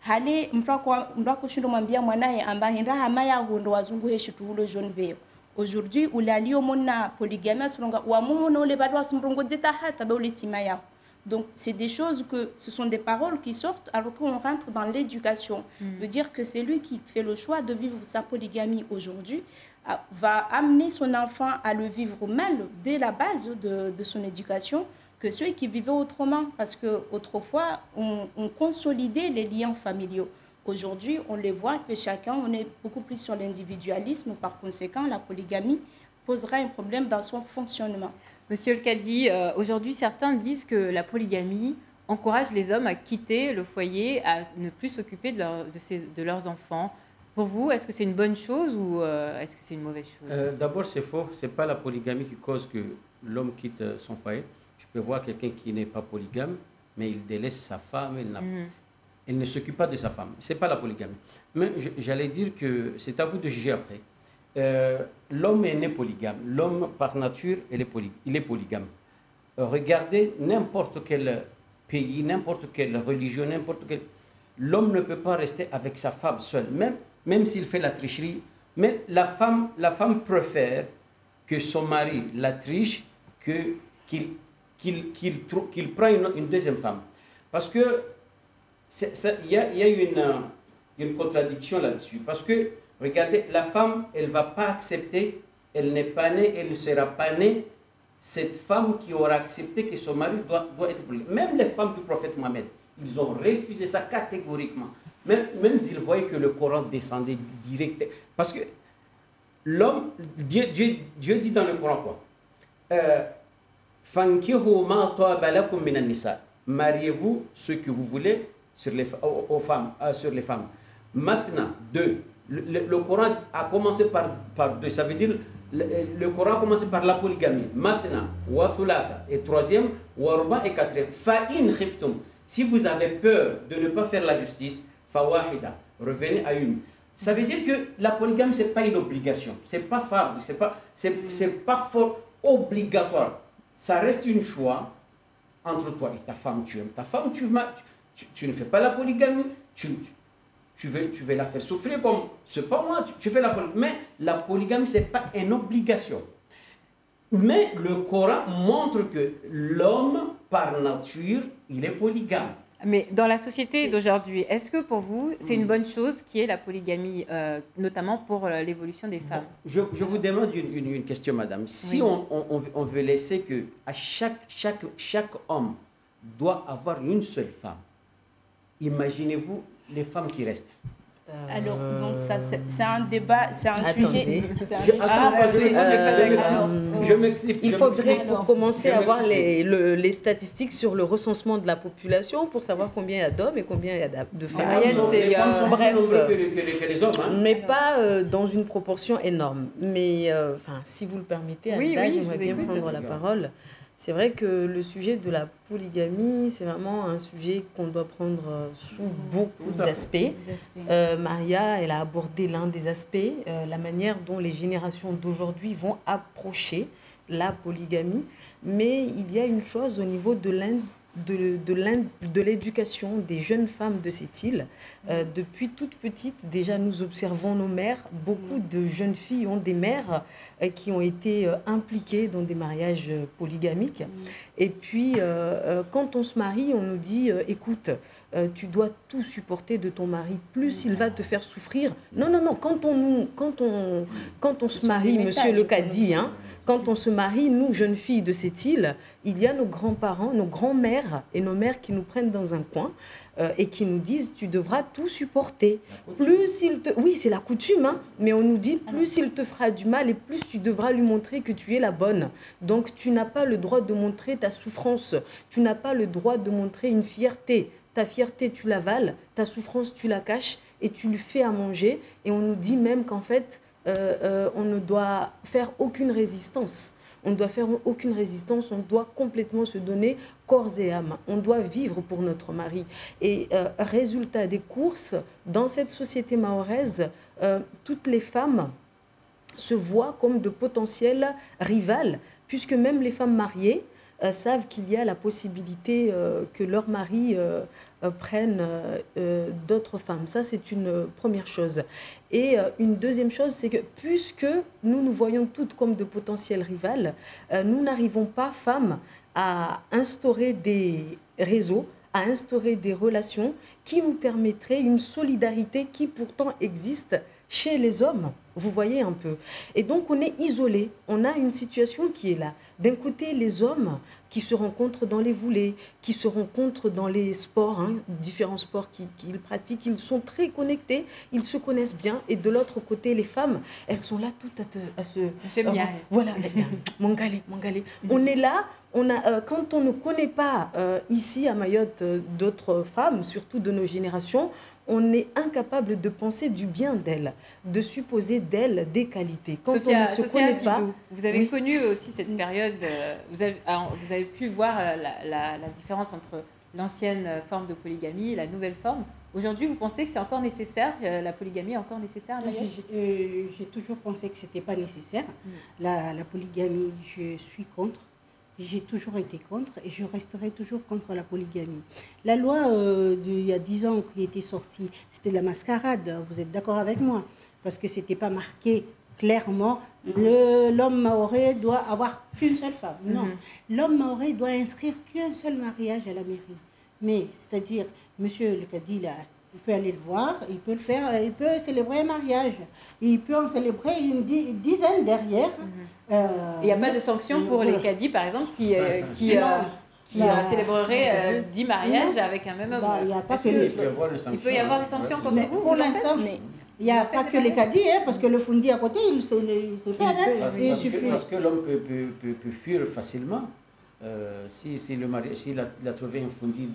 Speaker 6: Hale mprako shindo mwambia mwanae ambahinda hamaya hundo wazungu heshituhulo jeune veo. Aujourd'hui, où la lio mona polygamie suronga wa mumu na ule badwa sumrongo zeta hata ba ule timaya. Donc, c'est des choses ce sont des paroles qui sortent alors qu'on rentre dans l'éducation. De dire que c'est lui qui fait le choix de vivre sa polygamie aujourd'hui va amener son enfant à le vivre mal dès la base de son éducation. que ceux qui vivaient autrement. Parce qu'autrefois, on consolidait les liens familiaux. Aujourd'hui, on les voit que chacun, on est beaucoup plus sur l'individualisme. Par conséquent, la polygamie posera un problème dans son fonctionnement.
Speaker 1: Monsieur le Cadi, aujourd'hui, certains disent que la polygamie encourage les hommes à quitter le foyer, à ne plus s'occuper de leurs enfants. Pour vous, est-ce que c'est une bonne chose ou est-ce que c'est une mauvaise chose?
Speaker 4: D'abord, c'est faux. Ce n'est pas la polygamie qui cause que l'homme quitte son foyer. Tu peux voir quelqu'un qui n'est pas polygame, mais il délaisse sa femme, elle ne s'occupe pas de sa femme. Ce n'est pas la polygamie. Mais j'allais dire que c'est à vous de juger après. L'homme est né polygame. L'homme, par nature, il est polygame. Regardez n'importe quel pays, n'importe quelle religion, l'homme ne peut pas rester avec sa femme seule, même s'il fait la tricherie. Mais la femme préfère que son mari la triche qu'il prenne une deuxième femme. Parce que il y a une contradiction là-dessus. Parce que, regardez, la femme, elle ne va pas accepter, elle n'est pas née, elle ne sera pas née, cette femme qui aura accepté que son mari doit être polygame. Même les femmes du prophète Mohammed, ils ont refusé ça catégoriquement. Même s'ils voyaient que le Coran descendait direct. Parce que l'homme, Dieu dit dans le Coran quoi? Fankihu ma taba lakum minan nisa. Mariez-vous ce que vous voulez sur les femmes. Mathna, 2. Le Coran a commencé par 2. Ça veut dire le Coran a commencé par la polygamie. Mathna, wa thulatha. Et 3e, wa ruba et 4e. Fa in khiftum. Si vous avez peur de ne pas faire la justice, fa wahida. Revenez à une. Ça veut dire que la polygamie, ce n'est pas une obligation. Ce n'est pas farde. C'est pas fort obligatoire. Ça reste un choix entre toi et ta femme. Tu aimes ta femme, tu ne fais pas la polygamie, tu veux la faire souffrir comme c'est pas moi, tu fais la polygamie. Mais la polygamie, ce n'est pas une obligation. Mais le Coran montre que l'homme, par nature, il est polygame.
Speaker 1: Mais dans la société d'aujourd'hui, est-ce que pour vous, c'est une bonne chose qui est la polygamie, notamment pour l'évolution des femmes?
Speaker 4: Je vous demande une question, madame. Si on veut laisser que à chaque homme doit avoir une seule femme, imaginez-vous les femmes qui restent.
Speaker 6: Alors, bon, ça, c'est un débat, c'est un sujet.
Speaker 4: Je m'explique.
Speaker 3: Il faudrait, pour commencer, avoir les statistiques sur le recensement de la population pour savoir combien il y a d'hommes et combien il y a de femmes.
Speaker 4: Bref,
Speaker 3: mais pas dans une proportion énorme. Mais, si vous le permettez, Alda, j'aimerais bien prendre la parole. C'est vrai que le sujet de la polygamie, c'est vraiment un sujet qu'on doit prendre sous beaucoup d'aspects. Maria, elle a abordé l'un des aspects, la manière dont les générations d'aujourd'hui vont approcher la polygamie. Mais il y a une chose au niveau de l'éducation des jeunes femmes de cette île. Depuis toute petite, déjà, nous observons nos mères. Beaucoup de jeunes filles ont des mères qui ont été impliquées dans des mariages polygamiques. Et puis, quand on se marie, on nous dit, écoute, tu dois tout supporter de ton mari, plus il va te faire souffrir. Non, quand on se marie, monsieur le Cadi, quand on se marie, nous, jeunes filles de cette île, il y a nos grands-parents, nos grands-mères et nos mères qui nous prennent dans un coin et qui nous disent « tu devras tout supporter ». Oui, c'est la coutume, mais on nous dit « plus il te fera du mal et plus tu devras lui montrer que tu es la bonne ». Donc, tu n'as pas le droit de montrer ta souffrance, tu n'as pas le droit de montrer une fierté. Ta fierté, tu l'avales, ta souffrance, tu la caches et tu lui fais à manger. Et on nous dit même qu'en fait, on ne doit faire aucune résistance. On ne doit faire aucune résistance, on doit complètement se donner corps et âme. On doit vivre pour notre mari. Et résultat des courses, dans cette société mahoraise, toutes les femmes se voient comme de potentielles rivales, puisque même les femmes mariées savent qu'il y a la possibilité que leur mari prenne d'autres femmes. Ça, c'est une première chose. Et une deuxième chose, c'est que puisque nous voyons toutes comme de potentielles rivales, nous n'arrivons pas, femmes, à instaurer des réseaux, à instaurer des relations qui nous permettraient une solidarité qui pourtant existe chez les hommes. Vous voyez un peu. Et donc, on est isolé. On a une situation qui est là. D'un côté, les hommes qui se rencontrent dans les volées, qui se rencontrent dans les sports, différents sports qu'ils pratiquent, ils sont très connectés, ils se connaissent bien. Et de l'autre côté, les femmes, elles sont là toutes à se...
Speaker 1: J'aime bien.
Speaker 3: Voilà, Mangalé. On est là. Quand on ne connaît pas ici à Mayotte d'autres femmes, surtout de nos générations, on est incapable de penser du bien d'elles, de supposer d'elles des qualités. Quand on ne se connaît pas...
Speaker 1: Vous avez connu aussi cette période, vous avez pu voir la différence entre l'ancienne forme de polygamie et la nouvelle forme. Aujourd'hui, vous pensez que c'est encore nécessaire, la polygamie est encore nécessaire à Mayotte ?
Speaker 2: J'ai toujours pensé que ce n'était pas nécessaire. La polygamie, je suis contre. J'ai toujours été contre et je resterai toujours contre la polygamie. La loi il y a 10 ans qui était sortie, c'était la mascarade, vous êtes d'accord avec moi? Parce que ce n'était pas marqué clairement, l'homme mahorais doit avoir qu'une seule femme. Non, l'homme mahorais doit inscrire qu'un seul mariage à la mairie. Mais, c'est-à-dire, monsieur le cadi, là, il peut aller le voir, il peut le faire, il peut célébrer un mariage. Il peut en célébrer une dizaine derrière.
Speaker 1: Il n'y a pas de sanction pour les cadis, par exemple, qui célébreraient 10 mariages avec un même homme. Il peut y avoir des sanctions contre vous.
Speaker 2: Pour l'instant, il n'y a pas que les cadis, parce que le fundi à côté, il sait faire.
Speaker 4: Parce que l'homme peut fuir facilement. S'il a trouvé un fundi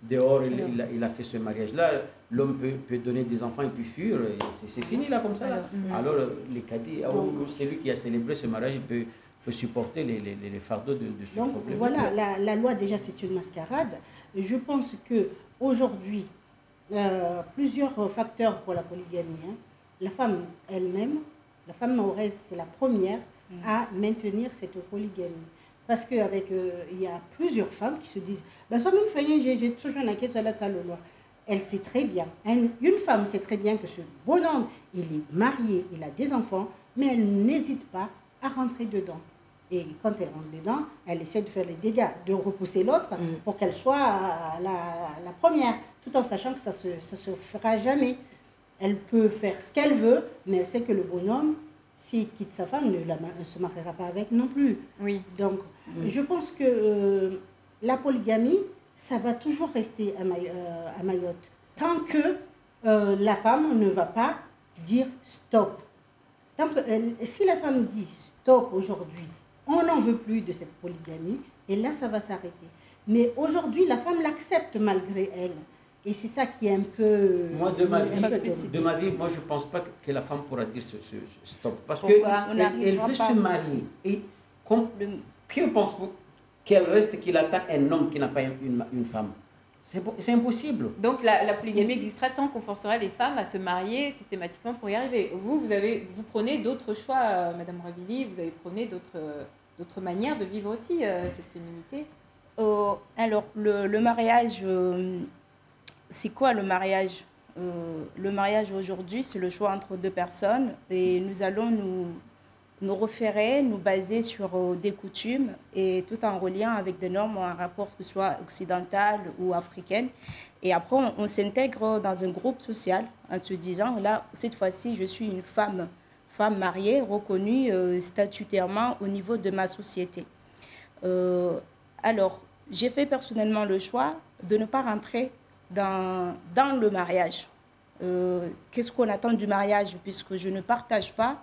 Speaker 4: dehors, il a fait ce mariage-là, l'homme peut donner des enfants et puis fuir, c'est fini là comme ça. Alors les cadis, celui qui a célébré ce mariage, il peut supporter les fardeaux de ce
Speaker 2: donc,
Speaker 4: problème.
Speaker 2: Voilà, la loi déjà c'est une mascarade. Je pense qu'aujourd'hui, plusieurs facteurs pour la polygamie. La femme elle-même, la femme mahoraise, c'est la première à maintenir cette polygamie. Parce qu'il y a plusieurs femmes qui se disent j'ai toujours une enquête sur la loi. Elle sait très bien, une femme sait très bien que ce bonhomme, il est marié, il a des enfants, mais elle n'hésite pas à rentrer dedans. Et quand elle rentre dedans, elle essaie de faire les dégâts, de repousser l'autre pour qu'elle soit la première, tout en sachant que ça se fera jamais. Elle peut faire ce qu'elle veut, mais elle sait que le bonhomme, s'il quitte sa femme, ne se mariera pas avec non plus.
Speaker 1: Oui.
Speaker 2: Donc, je pense que la polygamie, ça va toujours rester à Mayotte. Tant que la femme ne va pas dire stop. Si la femme dit stop aujourd'hui, on n'en veut plus de cette polygamie, et là, ça va s'arrêter. Mais aujourd'hui, la femme l'accepte malgré elle. Et c'est ça qui est un peu...
Speaker 4: Moi, de ma vie, moi, je ne pense pas que la femme pourra dire ce stop. Parce qu'elle veut se marier. Et que pensez-vous qu'elle reste, qu'il attend un homme qui n'a pas une femme? C'est impossible.
Speaker 1: Donc, la polygamie existera tant qu'on forcera les femmes à se marier systématiquement pour y arriver. Vous prenez d'autres choix, Madame Ravili, vous avez prôné d'autres manières de vivre aussi cette féminité.
Speaker 6: Alors, le mariage... c'est quoi le mariage? Le mariage aujourd'hui, c'est le choix entre deux personnes et nous allons nous référer, nous baser sur des coutumes et tout en reliant avec des normes ou un rapport que ce soit occidental ou africaine. Et après, on s'intègre dans un groupe social en se disant, là, cette fois-ci, je suis une femme mariée, reconnue statutairement au niveau de ma société. Alors, j'ai fait personnellement le choix de ne pas rentrer dans le mariage. Qu'est-ce qu'on attend du mariage, puisque je ne partage pas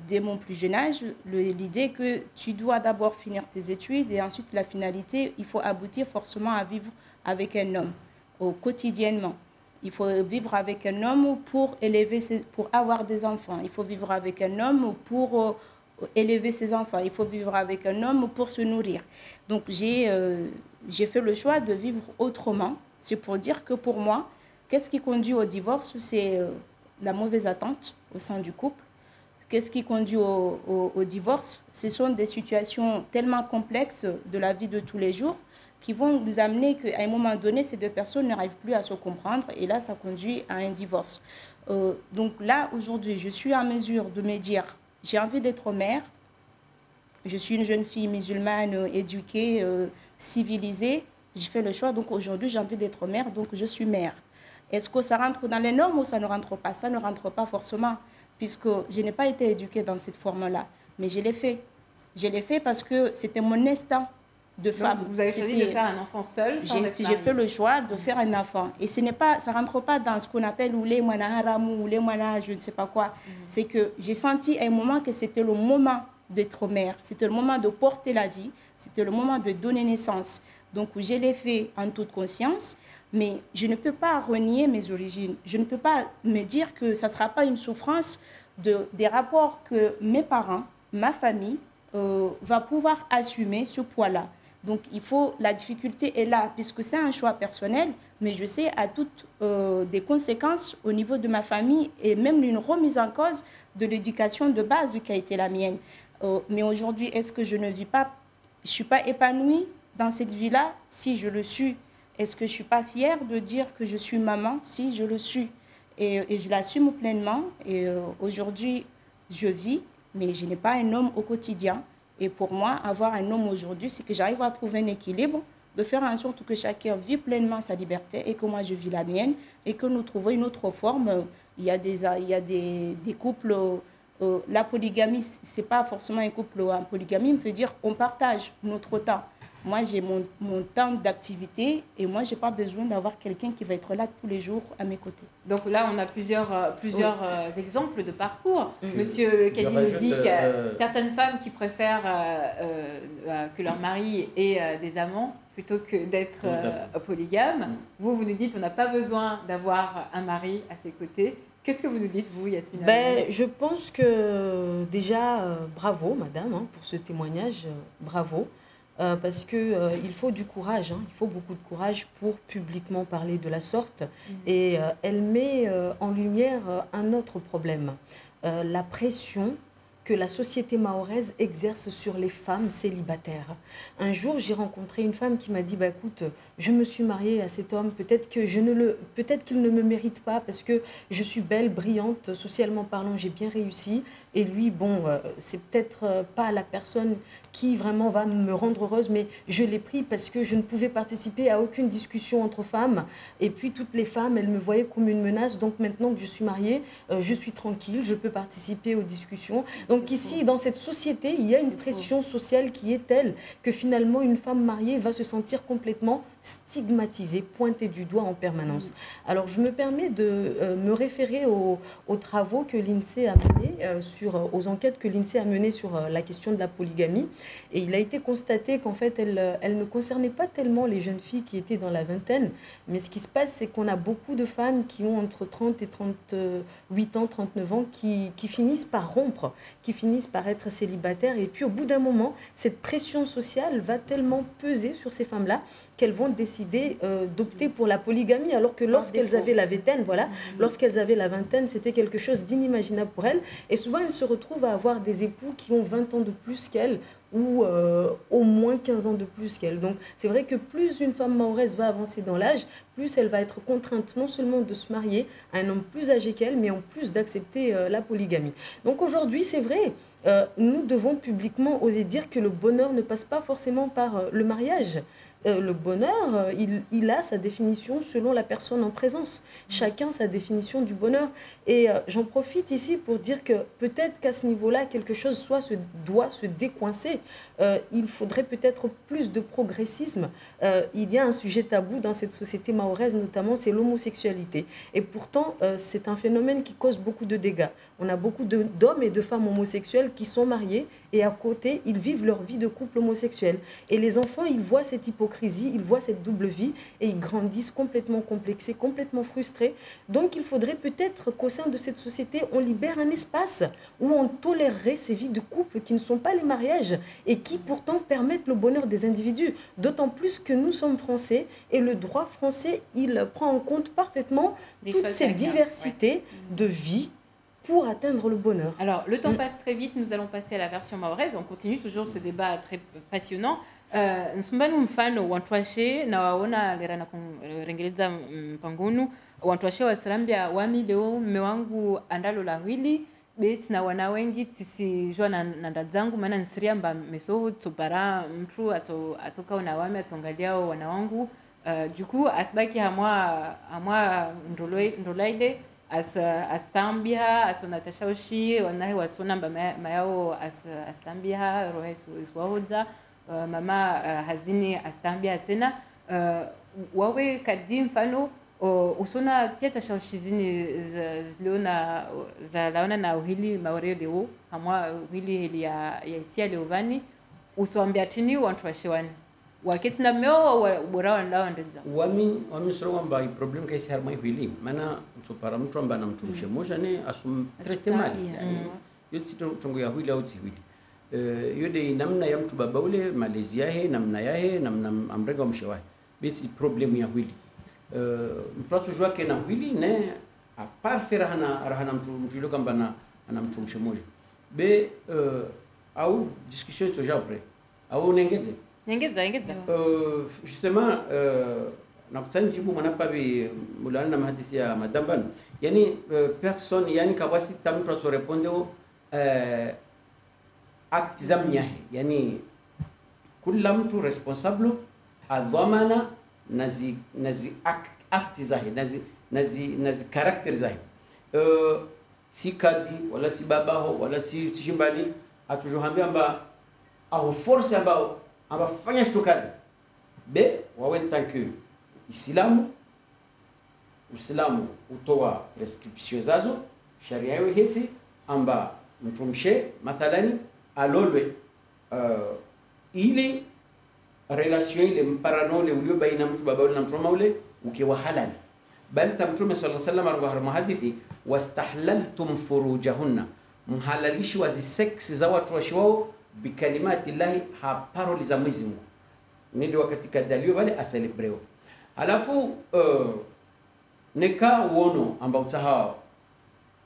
Speaker 6: dès mon plus jeune âge l'idée que tu dois d'abord finir tes études et ensuite la finalité, il faut aboutir forcément à vivre avec un homme quotidiennement. Il faut vivre avec un homme pour avoir des enfants. Il faut vivre avec un homme pour élever ses enfants. Il faut vivre avec un homme pour se nourrir. Donc j'ai fait le choix de vivre autrement. C'est pour dire que pour moi, qu'est-ce qui conduit au divorce? C'est la mauvaise attente au sein du couple. Qu'est-ce qui conduit au divorce? Ce sont des situations tellement complexes de la vie de tous les jours qui vont nous amener qu'à un moment donné, ces deux personnes n'arrivent plus à se comprendre et là, ça conduit à un divorce. Donc là, aujourd'hui, je suis en mesure de me dire, j'ai envie d'être mère, je suis une jeune fille musulmane éduquée, civilisée, j'ai fait le choix, donc aujourd'hui j'ai envie d'être mère, donc je suis mère. Est-ce que ça rentre dans les normes ou ça ne rentre pas? Ça ne rentre pas forcément, puisque je n'ai pas été éduquée dans cette forme-là. Mais je l'ai fait. Je l'ai fait parce que c'était mon instinct de femme.
Speaker 1: Donc, vous avez choisi de faire un enfant seul sans être mariée.
Speaker 6: J'ai fait le choix de faire un enfant. Et ça ne rentre pas dans ce qu'on appelle ou les moana haram ou les moana je ne sais pas quoi. C'est que j'ai senti à un moment que c'était le moment d'être mère. C'était le moment de porter la vie. C'était le moment de donner naissance. Donc, je l'ai fait en toute conscience. Mais je ne peux pas renier mes origines. Je ne peux pas me dire que ça ne sera pas une souffrance des rapports que mes parents, ma famille, va pouvoir assumer ce poids-là. Donc, la difficulté est là, puisque c'est un choix personnel, mais je sais à toutes des conséquences au niveau de ma famille et même une remise en cause de l'éducation de base qui a été la mienne. Mais aujourd'hui, est-ce que je ne suis pas épanouie dans cette vie-là? Si je le suis, est-ce que je ne suis pas fière de dire que je suis maman? Si, je le suis. Et je l'assume pleinement. Et aujourd'hui, je vis, mais je n'ai pas un homme au quotidien. Et pour moi, avoir un homme aujourd'hui, c'est que j'arrive à trouver un équilibre, de faire en sorte que chacun vit pleinement sa liberté et que moi, je vis la mienne et que nous trouvons une autre forme. Il y a des couples, la polygamie, ce n'est pas forcément un couple en polygamie, il veut dire qu'on partage notre temps. Moi, j'ai mon temps d'activité et moi, je n'ai pas besoin d'avoir quelqu'un qui va être là tous les jours à mes côtés.
Speaker 1: Donc là, on a plusieurs exemples de parcours. Monsieur Kadi nous dit que certaines femmes qui préfèrent que leur mari ait des amants plutôt que d'être polygame. Vous nous dites qu'on n'a pas besoin d'avoir un mari à ses côtés. Qu'est-ce que vous nous dites, vous, Yasmina?
Speaker 3: Je pense que déjà, bravo, madame, pour ce témoignage. Bravo. Parce qu'il faut du courage, il faut beaucoup de courage pour publiquement parler de la sorte. Et elle met en lumière un autre problème, la pression que la société mahoraise exerce sur les femmes célibataires. Un jour, j'ai rencontré une femme qui m'a dit, écoute, je me suis mariée à cet homme, peut-être qu'il ne me mérite pas parce que je suis belle, brillante, socialement parlant, j'ai bien réussi. Et lui, c'est peut-être pas la personne qui vraiment va me rendre heureuse, mais je l'ai pris parce que je ne pouvais participer à aucune discussion entre femmes. Et puis toutes les femmes, elles me voyaient comme une menace. Donc maintenant que je suis mariée, je suis tranquille, je peux participer aux discussions. Donc ici, dans cette société, il y a une pression sociale qui est telle que finalement, une femme mariée va se sentir complètement stigmatisée, pointée du doigt en permanence. Alors je me permets de me référer aux travaux que l'INSEE a menés, aux enquêtes que l'INSEE a menées sur la question de la polygamie. Et il a été constaté qu'en fait, elle ne concernait pas tellement les jeunes filles qui étaient dans la vingtaine. Mais ce qui se passe, c'est qu'on a beaucoup de femmes qui ont entre 30 et 38 ans, 39 ans, qui finissent par rompre, qui finissent par être célibataires. Et puis au bout d'un moment, cette pression sociale va tellement peser sur ces femmes-là qu'elles vont décider d'opter pour la polygamie, alors que lorsqu'elles avaient la vingtaine, lorsqu'elles avaient la vingtaine, c'était quelque chose d'inimaginable pour elles. Et souvent, elles se retrouvent à avoir des époux qui ont 20 ans de plus qu'elles ou au moins 15 ans de plus qu'elle. Donc c'est vrai que plus une femme mahoraise va avancer dans l'âge, plus elle va être contrainte non seulement de se marier à un homme plus âgé qu'elle, mais en plus d'accepter la polygamie. Donc aujourd'hui, c'est vrai, nous devons publiquement oser dire que le bonheur ne passe pas forcément par le mariage. Le bonheur, il a sa définition selon la personne en présence. Chacun sa définition du bonheur. Et j'en profite ici pour dire que peut-être qu'à ce niveau-là, quelque chose doit se décoincer. Il faudrait peut-être plus de progressisme. Il y a un sujet tabou dans cette société mahoraise, notamment, c'est l'homosexualité. Et pourtant, c'est un phénomène qui cause beaucoup de dégâts. On a beaucoup d'hommes et de femmes homosexuels qui sont mariés et à côté, ils vivent leur vie de couple homosexuel. Et les enfants, ils voient cette hypocrisie, ils voient cette double vie et ils grandissent complètement complexés, complètement frustrés. Donc, il faudrait peut-être qu'au sein de cette société, on libère un espace où on tolérerait ces vies de couple qui ne sont pas les mariages et qui pourtant permettent le bonheur des individus. D'autant plus que nous sommes français et le droit français, il prend en compte parfaitement toute cette diversité de vie pour atteindre le bonheur.
Speaker 1: Alors, le temps passe très vite, nous allons passer à la version mahoraise. On continue toujours ce débat très passionnant. Nsumbani mfano wantwashe na waona lera na kurengeleza mpango unu wantwashe wasalambia wami leo mme wangu andalo la hili beti na wana wengi tisijua na nda zangu maana nsiria mba mesoho tsobara mtu atoka na wami atongalia wana wangu Du coup asibaki hamwa ndolaile astambia asonatashaoshi wanahe wasonamba mayao astambia rohe iswahodza mama hazini astambia tena wawe kadi mfano usona pia tashaoshi zini ziliona za laona na uhili maoreo leo hamwa uhili hili ya isia leovani uswambia tini wantu washewani wakati na meo bora wandao ndenza
Speaker 4: wami soro kwamba problem kaisi harma hili maana mtopara mtu amba na mtu mshemoja ne asum trete mali yote tongo ya hili au hili yode namna ya mtu baba ule malezi yahe namna yahe namna amrenga mshewahi beti problem ya hili mtu atujua ke na hili ne aparfera hana mtu yule kwamba na mtu mshemoja be au discussion soja après au nengeze
Speaker 1: Nyengeza.
Speaker 4: Justement, nakusanya jibu mwanapabi mulana na mahadisi ya madamban. Yani personne yani kawasi tamtu aso repondeo acte zamnyahe. Yani kila mtu responsable adhamana nazi acte zahe nazi character zahe. Si kadi wala si babaho wala si shimbali atujohambia amba aho force ambao abafanya shtokani be wawe tanke Uislamu utoa prescription zazo sharia yao heti amba mtumshe mathalani alolwe ile relation ile mparanole ulio baina mtu baba na mtu mama ule ukiwa halali bali tamtume sallallahu alaihi wasallam arwa hadithi wastahlaltum furujahunna mhalalishi wazi sex za watu washwao bikalimati llahi paroli za Mwenyezi Mungu ndio katika dalio wale aselebreo alafu neka uono ambao taha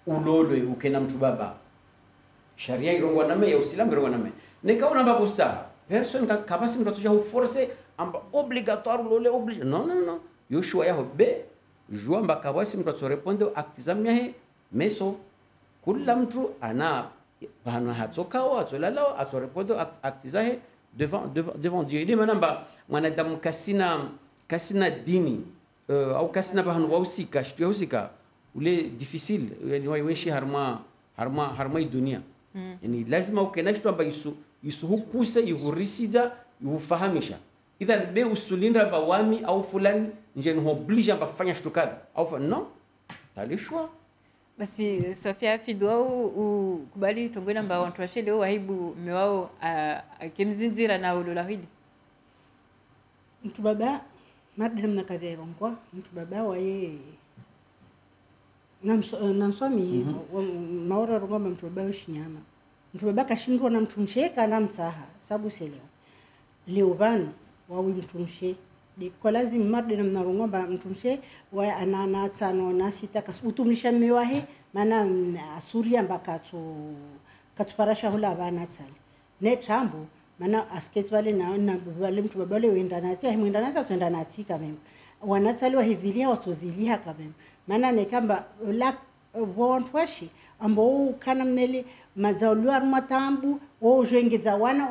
Speaker 4: ulolwe ukena mtu baba sharia irongwa name ya Uislamu irongwa name neka una baba usa person kapasi mtu tuja force amba obligatoire ulole oblige non yoshua yaho be jua amba kabasi mtu to répondre actizam yahe meso kula mtu ana bana hatsokawa atsolala atsorepodo actizahe devant Dieu ile manamba mwanadamu kasina dini au kasina bahanu wahusika shtu yahusika ule difficile yani waishi harma dunia yani lazima ukena kitu amba isu hupuse yuhurisija yuhufahamisha idhan be usulinda bawami au fulani nje ni oblige amba fanya shtu kadha au non talishwa
Speaker 1: basi Sofia Fidwa ukubali tongwe namba wantu washe leo wahibu mewao akimzinzira na ulola hili
Speaker 2: mtu baba madam na kadhero ngwa mtu baba waye namswami maora rongoma mtu baba ushinyama mtu baba kashindwa na mtu msheka na mtaha sababu seleo leo bana wawi mtu mshe kwa lazima madam na rongoma mtu mshe wa anana tano na sita kasutumlisha mewahe maana asuria mpaka katuparasha hula bana tsali ne trambo maana asketi wale na wale mtu baba wale wenda natia mwenda natia tuenda natika mimi wanatsali wa hivilia watovilia kama maana ne kamba la wantwashi ambao kana mnele mazaulwa matambu wao jengeza wana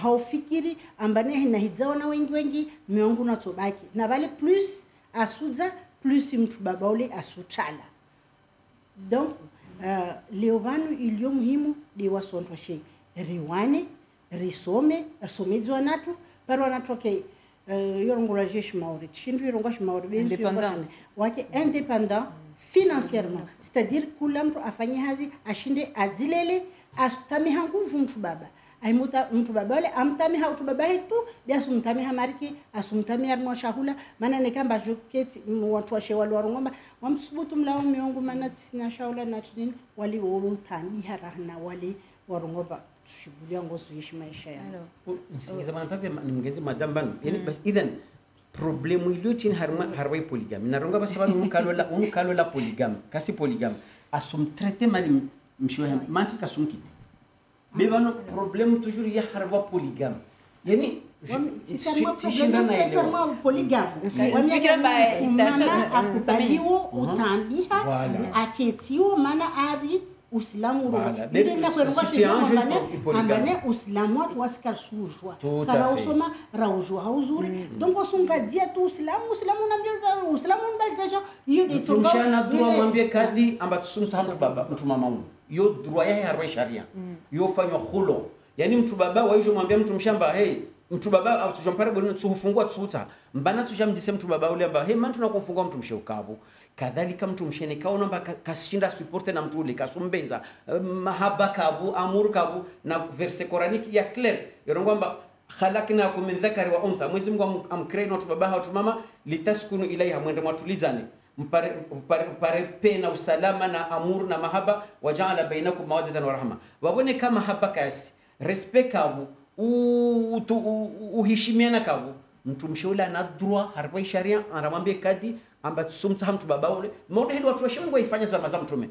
Speaker 2: haufikiri ambane na hizaona wengi miongo na tobaki na vale plus asuza plus mtu baba ule asutala donc leovano ilio muhimu de wasontwashe riwane risome asomedzwa natu paro wanatoke yorongola jeshi maori shindu yorongola maori benzi wake indépendant financièrement c'est-à-dire kula mtu afanye hazi ashinde adzilele astamiha nguvu mtu baba aimuta mtu baba wale amtamiha mtu baba yetu biasu mtamiha mariki asumtamia arno shahula maana ne kamba joketi watu wa shewa warongomba wamsubutu mlao miongo maana sina shahula na nini wali wotambia rahna wali warongomba shughuli ngozo yishi maisha yao
Speaker 4: nsingiza maana papi nimgenzi madam ban bas idhan problemu iliyotin harwai polygamy naronga basaba umukalola polygamy kasi polygamy asum traiter mali mshohe manti kasumkiti bebano problème toujours ya harwa polygame yani
Speaker 2: sisema polygame
Speaker 1: sikira ba
Speaker 2: akubaliwa utambiha aketiwa maana ari Uislamu
Speaker 4: Voilà.
Speaker 2: ile na kwa
Speaker 4: Si tu as un jeu
Speaker 2: ambane Uislamu watu wasikar sujwa
Speaker 4: Tout à
Speaker 2: kana
Speaker 4: fait.
Speaker 2: usoma raujwa hauzuri donc wasunga dia tu Uislamu na Uislamu mbazaje hiyo ni tonga
Speaker 4: tumshana dua mwambie kadi amba tusumsa mtu baba mtu mama wangu yo dua yake harwa sharia yo fanywa khulo yani mtu baba waijo mwambie mtu mshamba hey mtu baba au tujampare bwana tufungua tsuta mbana tujamdise mtu baba ule amba hey man tunakufungua mtu msheukavu kadhalika mtu mshene kaona amba kashinda supporte na mtu ule kasumbenza mahaba kabu amur kabu na verse koraniki ya clear yorongo amba khalaqnakum min dhakari wa untha Mwenyezi Mungu amcreate watu baba watu mama litaskunu ilaiha mwende mwatulizane mpare pe na usalama na amur na mahaba wajaala bainakum mawaddatan wa rahma wabone kama haba kasi respect kabu uheshimiana kabu mtu mshaula na droit harba sharia anamwambia kadi amba tusumta mtu baba ule mode hili watu washauri waifanya zama za mtume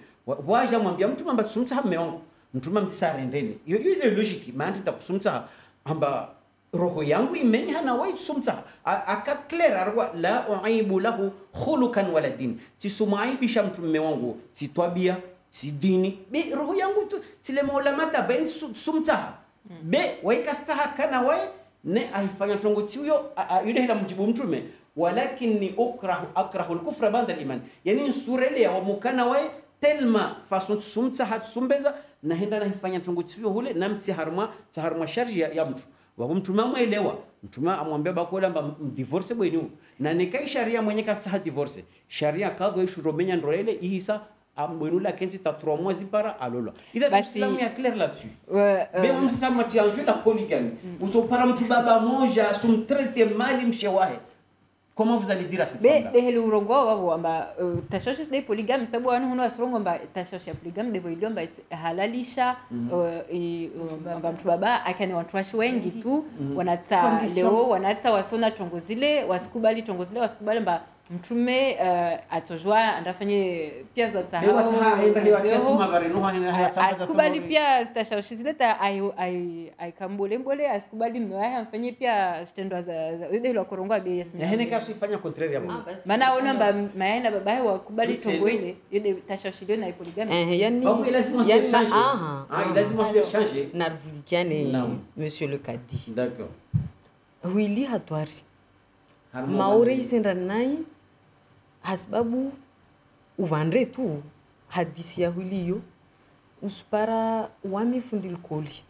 Speaker 4: waja mwambia mtu amba tusumta mume wangu mtume mtisarendeni hiyo ile logic maana itakusumta amba roho yangu imeni hana wai sumta akaclear arwa la uaibu lahu khulukan wala din tisumaibi mtu mume wangu titwabia si dini be roho yangu tu tile maulamata ben sumta be waikastaha kana wai ne aifanya tongo tiyo yule hila mjibu mtume walakinni akrahu al-kufra ba'da al-iman yani surele ya mukana wai telma façon sumta hat sumbenza na henda na ifanya tongo tiyo hule namti harma sharji ya mtu wa mtume amaelewa mtume amwambia bakola mba divorce bwenu na nikai sharia mwenye kasa divorce sharia kadho ishu romenya ndroele ihisa ambwenu la kenzi ta 3 mois zipara alolo ida l'islam ya clair là-dessus mais on sait mati en jeu la polygamie usopara mtu baba moja sumtraite mali mshewahe comment vous allez dire à cette femme là
Speaker 1: be helu urongo wabo amba tashoshe de polygame sababu anu huno asrongo amba tashoshe polygame de voilio amba halalisha amba mtu baba akane watu washi wengi tu wanata leo wanata wasona tongozile wasikubali amba mtume atojwa andafanye pia zote hao asikubali pia zitashawishi zileta aikambole asikubali mmewahi amfanyie pia stendo za ile ile korongo bei Yasmin
Speaker 4: hene kasi fanya contraire hapo
Speaker 1: maana ona maana babaye wakubali tongo ile tashawishi na polygamy
Speaker 3: yani
Speaker 4: lazima changer
Speaker 3: narvulikiane monsieur le Kadi
Speaker 4: d'accord
Speaker 3: huili hatwari maure isendanai hasbabu uwandre tu hadisi ya huliyo uspara wamifundil koli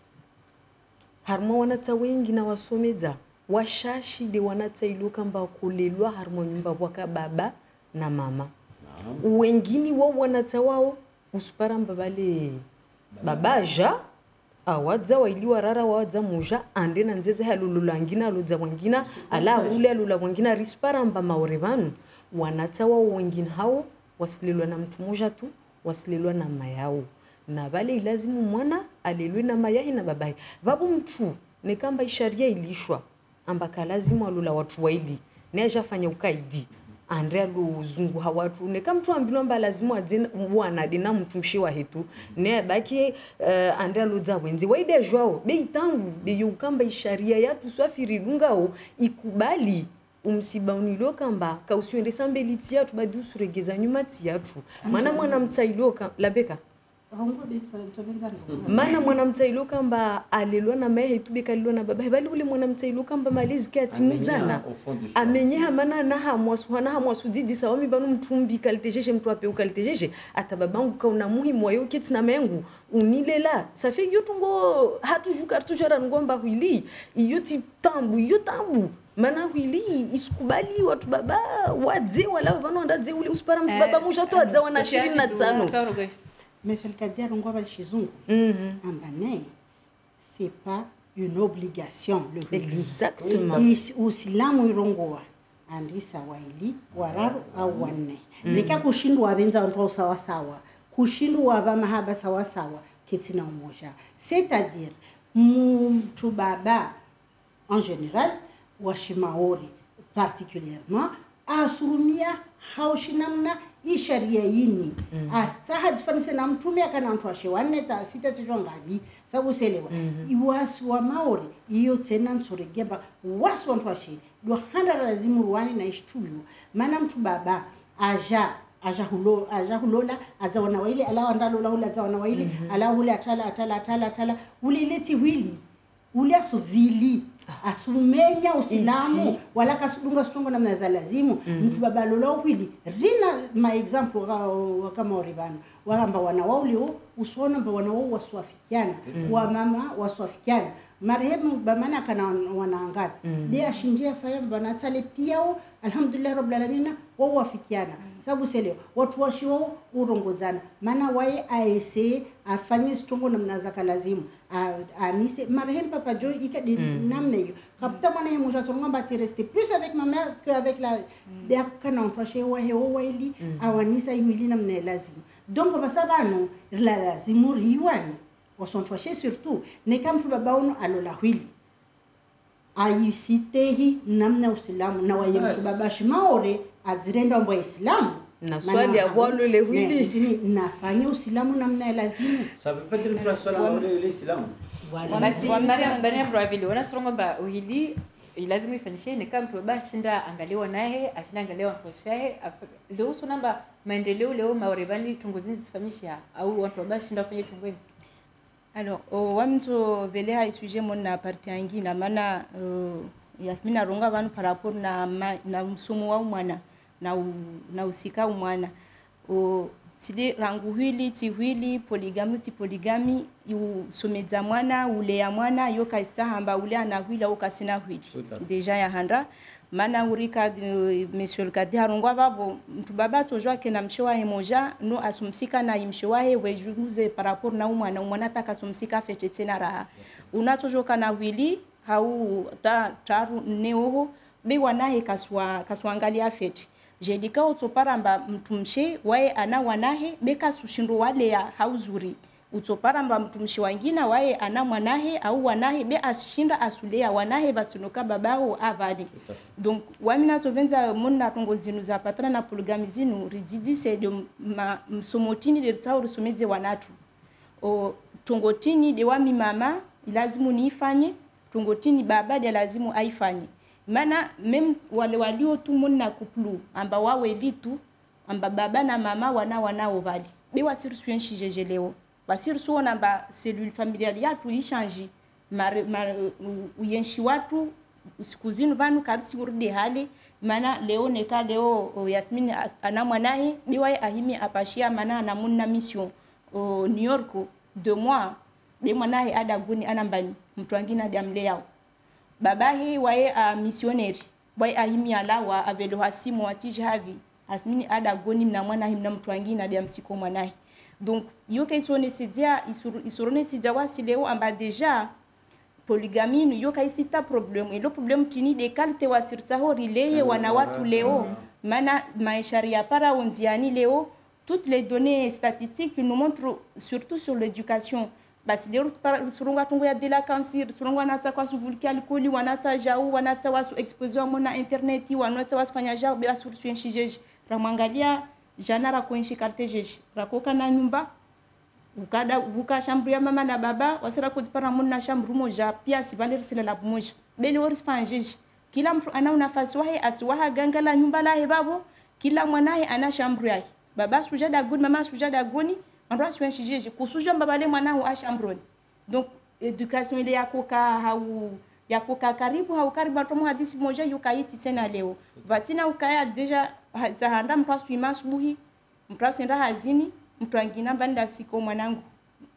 Speaker 3: harmo wanata wengi na wasomeza washashi de wanata iluka mba kulelwa harmo nyumba waka baba na mama wengini wao wanata wao uspara mbabale babaja awadza wailiwa rara wadza muja ande na nzeze halululangina aludza wangina ala ule alula wangina rispara mba maurevanu wanatawa wengine hao wasililwa na mtu mmoja tu wasililwa na mayao na bale lazimu mwana alilwe na mayahi na babai babu mtu ne kamba isharia ilishwa ambaka lazimu alula watu waili ne ajafanya ukaidi Andrea luzungu hawatu ne kama mtu ambilo mba lazimu adina wana dina mtu mshiwa hetu ne baki Andrea luza wenzi waide jwao be itangu be yukamba isharia yatu swafiri lungao ikubali umsiba uniloka mba kausiwende sambeliti yatu badi usuregeza nyumati yatu mana mwana mtailoka labeka mana mwana mtailoka mba alilwa na mehe tubika na baba bali ule mwana mtailoka mba malizi kati muzana amenyeha mana na hamwasu didi sawami banu mtumbi kalitejeje mtu ape ukalitejeje ata babangu kauna muhimu wayo kiti na mengu unilela safi yotungo hatujuka tujara ngomba huili yoti tambu mana huili isikubali watu baba wadze wala bano ndaze ule usipara mtu baba moja to adza wana 25
Speaker 2: Monsieur le Kader on va chizungu ambane c'est pas une obligation le
Speaker 3: exactement
Speaker 2: usilamu irongoa andisa waili wararu au wanne nika kushindwa benza watu sawa sawa kushindwa ba mahaba sawa sawa kitina umoja c'est-à-dire mtu baba en général washimaori particulièrement asurumia haushinamna isharia yini asaha difanise na mtume akana mtu ashewanne ta sita tijongabi sababu selewa iwasu wa maori iyo tena nsoregeba wasu wantu ashe do handa lazimu ruwani na ishtuyo maana mtu baba aja ajahulola azaona waile ala andalola ule azaona waile ala ule atala ule leti wili ule asuvili asumenya usilamu wala kasudunga stongo na mnaza lazimu mtu babalola wili rina ma example kama oribano wamba wana wao usona mba wana wao waswafikiana wa mama waswafikiana marehemu bamana kana wanaangapi dia shindia faya banatale piao alhamdulillah rabbil alamin wao wafikiana sababu sele watu washio urongozana maana wae aese afanye stongo na mnazaka lazimu anise marehemu papa Joy ikadi namne yo kapta mwana hemu jatonga bati rester plus avec ma mère que avec la dia kana ontwashe wa hewa waili awanisa yuli namne lazimu donc basabano la lazimu riwani wasontwashe surtout ne kam tu babaono alola hili ayisitehi namna usilamu na waye mtubabashi maore azirenda mbo islamu
Speaker 3: na swali ya bwalo le hili
Speaker 2: nafanya usilamu namna lazimu
Speaker 4: ça veut pas dire que swala le islamu
Speaker 1: voilà bana vile wana songa ba uhili lazima ifanyishe ni kama mtubabashi nda angaliwa naye ashinda angaliwa mtoshahe leo sonamba maendeleo leo maorebani tungozinzi zifanyisha au watu wabashi nda wafanye tungweni.
Speaker 6: Alors, wamto vele hai sujet mon na parti angi na mana Yasmina ronga vanu par rapport na msomo wa mwana na usika mwana tile rangu hili tihwili poligami usomeza mwana ule ya mwana yoka istahamba ule anahwila ukasina hwili deja ya handa mana urika monsieur Kadi harongwa babo mtubaba tojwa ke na mshewa hemoja no asumsika na imshewa he wejuze par rapport na umwana takasumsika fete tena raha unatojoka na wili hau taru neoho be wanahe kaswangalia fete jedika utoparamba mtumshe wae ana wanahe beka sushindo wale ya hauzuri utoparamba mtumshi wangina wae ana mwanahe au wanahe be ashinda asulea wanahe batunoka babao avali donc wamina tovenza monna tongo zinu za patana na polygamy zinu rididi c'est de msomotini de tsauru someze wanatu tongotini de wami mama ilazimu niifanye tongotini baba de lazimu aifanye mana mem wale walio tu monna kuplu amba wawe litu amba baba na mama wanao vali be wasiru suenshi jejeleo basir suona ba cellule familiale yatu ishanji uyenshi watu usikuzinu vanu karisi urde hali mana leo neka leo Yasmini ana mwanae biwaye ahimi apashia mana na munna mission New York 2 mois be mwanae ada guni anambani mtu wangine hadi amlea babahi waye missionnaire waye ahimi alawa avelo hasimu atiji havi Yasmini ada guni na mwanae na mtu wangine hadi amsiko mwanae. Donc yoka isorone sidia wasi leo amba deja polygamie yoka isita problème et le problème tini de qualité wasirta ho rileye wana watu leo mana maisharia para onziani leo toutes les données statistiques nous montrent surtout sur l'éducation basi leo surunga tungo ya de la cancer surunga nata kwa suvulki alcooli wanata jau wanata wasu exposure mona internet wanata wasfanya jau be asursu enchijeje ramwangalia janara kuishi kartejeji rakoka na nyumba uka shambru ya mama na baba wasira kuzipara muna shambru moja pia sivali risile la moja beli wori fanjeji kila mtu ana nafasi wahe asiwaha ganga la nyumba la hebabo kila mwanae ana shambru yake baba sujada guni mama sujada guni andra suenjeji kusuja mbabale mwanao a shambroni donc education ile yako karibu karibu atomo hadisi moja yukaiti tena leo vatina ukaya deja zahanda mtu ima asubuhi mtu asenda hazini mtu angina banda siko mwanangu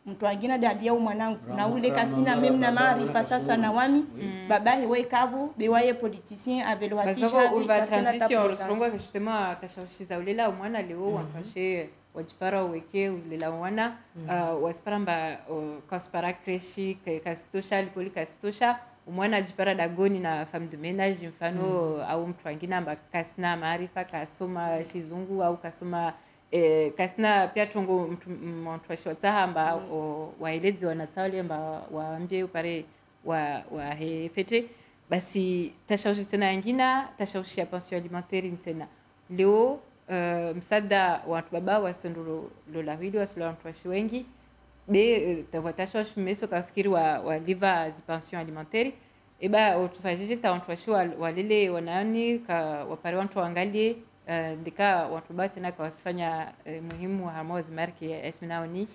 Speaker 6: mtu angina dadia mwanangu na ule kasina meme na maarifa sasa na wami babahi we kabu bewaye politicien avec le
Speaker 1: hatija uva transition rongo justement tashawshiza ulela mwana leo wafashe wajipara weke ulela mwana wasparamba kaspara kreshi kasitosha likoli kasitosha umwana ajipara dagoni na femme de ménage mfano au mtu wengine amba kasina maarifa kasoma shizungu au kasoma kasina pia tongo mtu washotsaha amba waelezi wanatawali amba waambie upare wa hefete basi tashaushi tena yangina tashaushi ya pension alimentaire tena leo msada watu baba wasondolo lola hili wasula watu washi wengi be tavotashwa shumeso kaskiri wa liva zi pension alimentaire eba utufajije ta watu washi walele wanani ka wapare watu waangalie ndika watu bati na kwasifanya muhimu harmozi marki esminaoni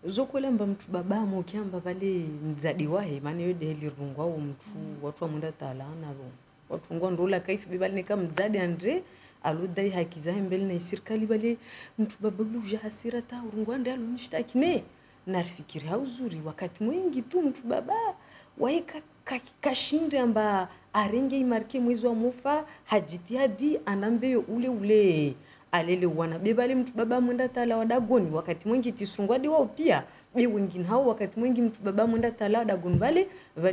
Speaker 3: zokulemba mtu baba mokiamba pale mzadi wahe maana yode lirungwa au mtu watu amunda talana ro watu ngwa ndola kaifi bibali nika mzadi andre aludai haki za mbele na serikali bale mtu baba luja hasira ta urungwa ndio alunishitaki ne nafikiri hauzuri wakati mwingi tu mtu baba waika kashinde amba arenge imarke mwezi wa mufa hajitihadi anambeyo ule alele wana bebale mtu baba mwenda tala wadagoni wakati mwingi tisungwadi wao pia be wengine hao wakati mwingi mtu baba mwenda tala wadagoni bale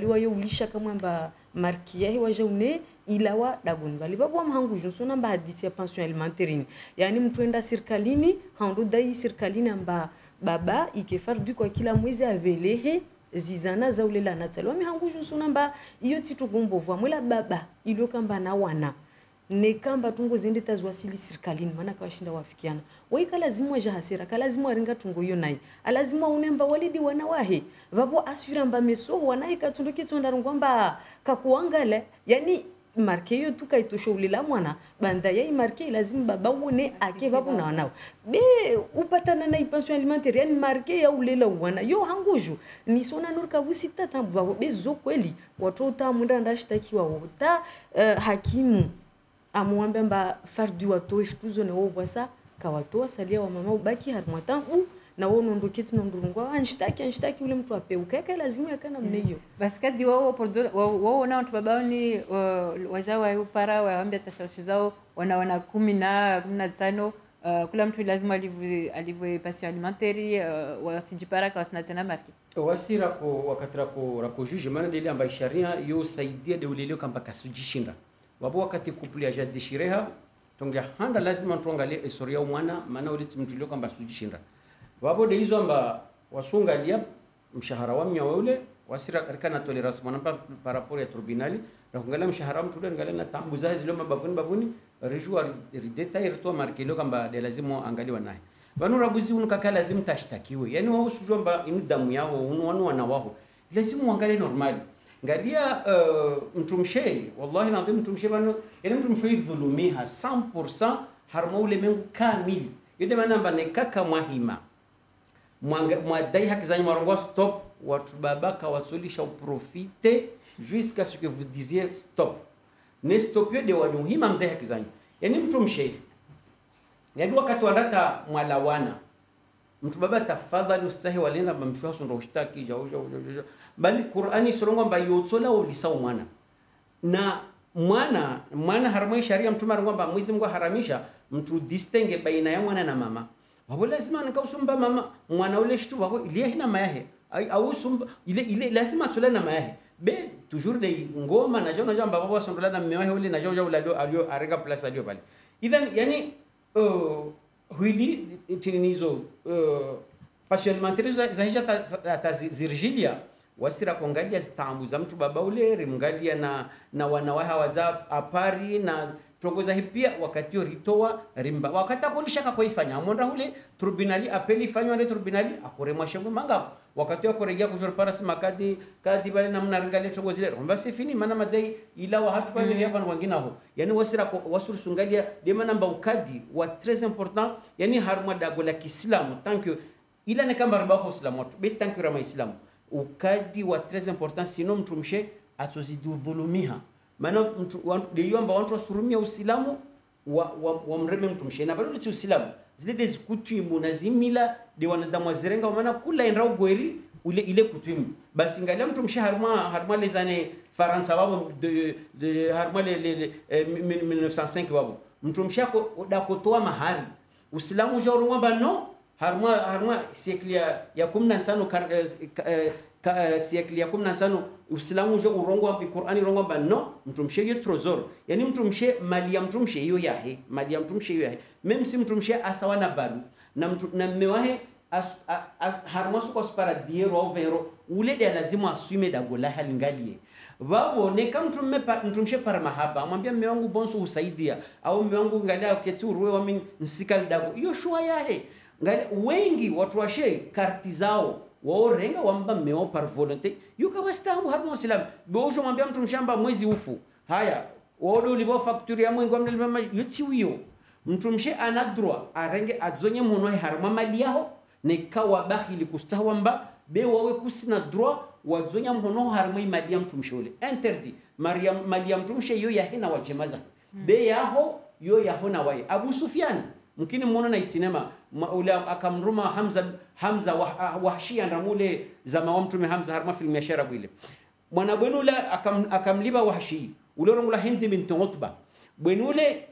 Speaker 3: wayo ulisha kama amba marki yahe wajaune ilawa dagoni bale babu mhangu jonso namba hadisi ya pension alimentaire yani mtu enda serikalini hando dai serikalini amba baba ikefardu kwa kila mwezi avelehe zizana za ulela natalwa mihangu jonso namba iyo titu gombo vwa mwela baba ilo kamba na wana ne kamba tungo zende tazwasili serikalini maana kawashinda wafikiana waika lazima waja hasira kalazima waringa tungo hiyo nai alazima unemba walidi wanawahe babo asura mba meso wanahe katundoki tonda ngomba kakuangale yani marke yo tukaitosho ulela mwana banda yai marke lazima baba uone ake babo na wanao be upatana na pension alimentaire yani marke ya ulela wana yo hanguju ni sona nurka busita tambu babo bezo kweli watu utamunda ndashitakiwa wota hakimu amwambe mba fardu wato ishtuzo ne wo bwasa ka wato salia wa mama ubaki harmwatangu na wo nondoketi nondurungwa anshtaki ule mtu apeuka kaka lazima yakana mneyo
Speaker 1: basi kadi wao pordo wao na watu babani wajawa yupara waambia tashawishi zao wana 15 kula mtu lazima alivwe passion alimentaire wasijipara kwa sina tena marki
Speaker 4: wasira ko wakati rako juge maana ile ambayo sharia yo saidia de uleleo kamba kasujishinda wabo wakati kupuli aja dishireha tongia handa lazima tuangalie historia ya mwana maana ule timtulio kamba sujishinda wabo de hizo amba wasungalia mshahara wa mnya ule wasira kana tolerance mwana par rapport ya tribunali na kuangalia mshahara mtu ule angalia na tambu za zile mabavuni rejua detail to markelo kamba de lazima angaliwa naye banu rabuzi unkaka lazima tashtakiwe yani wao sujua amba inu damu yao wanu wana wao lazima uangalie normali ngalia mtumshei wallahi nadhim mtumshei bano yani mtumshei dhulumiha 100% harma ule mengu kamili yode maana amba nekaka mwahima mwadai haki zanyu marongwa stop watu babaka wasulisha uprofite jusqu'à ce que vous disiez stop ne stopio de wanuhima mdai haki zanyu yani mtumshei yani wakati wanata mwalawana mtu baba tafadhali ustahi walenda bamshwa ndo ushtaki jao bali Qur'ani sorongo mba yotsola ulisao mwana na mwana harama sharia mtu marangwa Mwenyezi Mungu haramisha mtu distingue baina ya mwana na mama wabo lazima nikausumba mama mwana ule shtu wabo ile hina mayahe au sumba ile lazima tsola na mayahe be toujours de ngoma na jona jamba babo sondola na mewahe ule na jao alio arega place alio pale idhan yani huili tinizo passion alimentaire za zirjilia wasira kuangalia zitambu za mtu baba ule rimgalia na wanawaha hawaza apari na tongoza hipia wakati ritoa rimba wakati akolisha kwa ifanya amonda ule tribunali apeli ifanywa na tribunali akore mashango manga wakati akorejea kujor parasi makadi kadi bale namna ringalia tongoza ile romba sifini maana mazai ila wa hatu pale hapa wengine ho yani wasira wasuru sungalia dema namba ukadi wa très important yani harma dago la Kiislamu tanki ila ne kamba riba Islamu be tanki rama Islamu ukadi wa très important sinon mtu mshe atozidi dhulumiha maana mtu ndio amba watu wasurumia Uislamu wa mreme mtu mshe na bado si Uislamu zile dezikutumu na zimila de wanadamu wazirenga maana kula inrao goeri ile kutumu basi ngalia mtu mshe harma les années Faransa wabo de harma le 1905 wabo mtu mshe da kutoa mahari Uislamu jauru kwamba no harma siècle ya 15 siècle ya 15 Uislamu jo urongo wa Qur'ani rongo ba no mtumshe yo trezor yani mtumshe mali ya mtumshe hiyo yahe mali ya mtumshe hiyo yahe même si mtumshe asawa na baru na mmewahe harma su kwa para diero au vero ule de lazima asume dagola halingalie wao ne kama mtumshe para mahaba amwambia mume wangu bonso usaidia au mume wangu ngalia keti uruwe wa mimi nsikali dago hiyo shua yahe ngalia wengi watu washe karti zao wao renga wamba meo par volonté yuka wastamu harmo islam bojo mwambia mtu mshamba mwezi ufu haya wao ulibo facture ya mwengo mnalima yuti wiyo mtumshe ana droit arenge adzonye muno harma mali yao ne kawa bakhili kustahwamba be wawe kusina droit wadzonya muno harma mali ya mtumshe ule interdit mali ya mtumshe yo yahina wajemaza be yaho yo yahona wae Abu Sufyan mkini muona na sinema ule akamruma Hamza Wahshi andamule zama wa mtume Hamza harma film ya sharabu ile mwana bwenule akamliba Wahshi ule rongola Hind bint Utba bwenule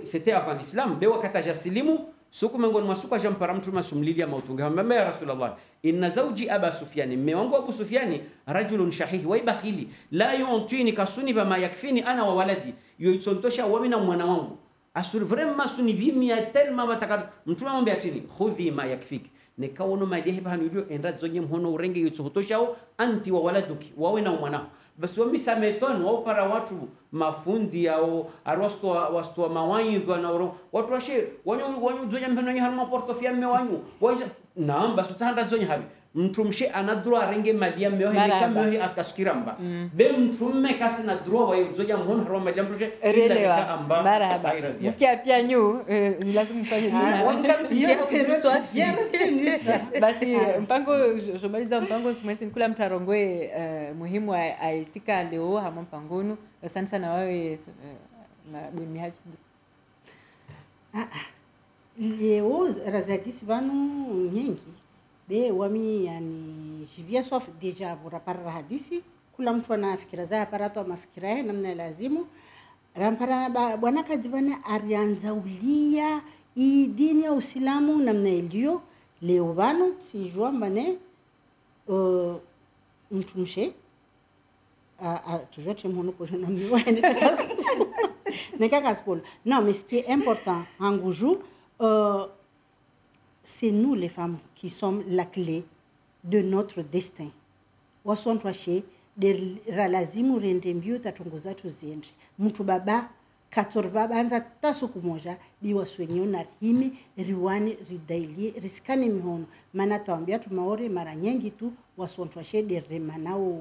Speaker 4: c'était avant l'islam be wakati ajasilimu suku mangoni masuka jampara mtume sumlilia mautunga mama ya rasulullah inna zawji Aba Sufyan mme wangu Abu Sufyan rajulun shahih wa bakhili la yuntini kasuni bama yakfini ana wa waladi yoitsontosha wa mina mwana wangu asur vraiment suni bimia tellement batakar mtume mambe atini khudhi ma yakfik ne kawono ma jehe bahanulio enda zonye mhono urenge yotsotoshao anti wa waladuki wawe na mwanao basi wami sameton wao para watu mafundi au arwasto mawaidha na watu washe wanyu zonya mhono harma portofia mewanyu waja naam basi tanda zonya habi mtumshe anadro arenge malia meho heka meho askashikiramba be mtume kasi na dro wa yozoja mhono harwa malia mtumshe
Speaker 1: ila amba marhaba mkia pia nyu ni lazima mfanye basi mpango jomaliza mpango simwenzi kula mtarongwe muhimu aisika leo hama mpangonu asante sana wawe mabuni hafid
Speaker 2: leo razakisi banu nyingi be wami yani jibia sof deja burapara hadisi kula mtu anafikira za aparato mafikira yake namna lazimu rampara bwana kadibana arianza ulia i dini ya Uislamu namna iliyo leo bano sijua mbane mtumshe toujours temo no pour non mi wani nekakas non mais c'est important hanguju c'est nous les femmes qui sommes la clé de notre destin. Wasontrashe de ralazimu rende mbio tatongoza tuziende. Mtu baba kator baba anza tasuku moja biwa swenyo na himi riwani ridaili riskani mihono maana taambia tumaore mara nyingi tu wasontrashe de remanao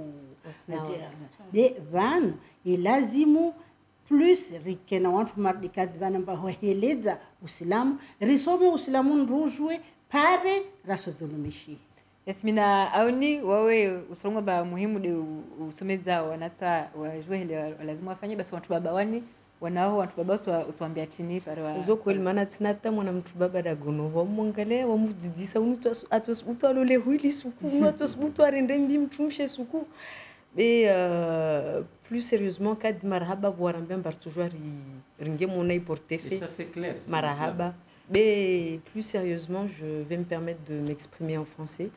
Speaker 2: de van ilazimu plus rikena watu mardikati vanamba hoheleza Uislamu risome Uislamu ndrujwe pare rasodhulumishi
Speaker 1: Yasmina auni wawe usongo ba muhimu de usomeza wanata wajue ile lazima wafanye basi watu baba wani wanao watu baba utuambia chini pare wa
Speaker 3: zoko ilmana tinata mwana mtu baba dagono wa mongale wa mudidisa unuto atos utolole huili suku unutos mutwarende mbi mtumshe suku. Et plus sérieusement, quand marhaba boarambien bar toujours ringue mon œil porté fait.
Speaker 4: Ça c'est clair.
Speaker 3: Marhaba. Mais plus sérieusement, je vais me permettre de m'exprimer en français.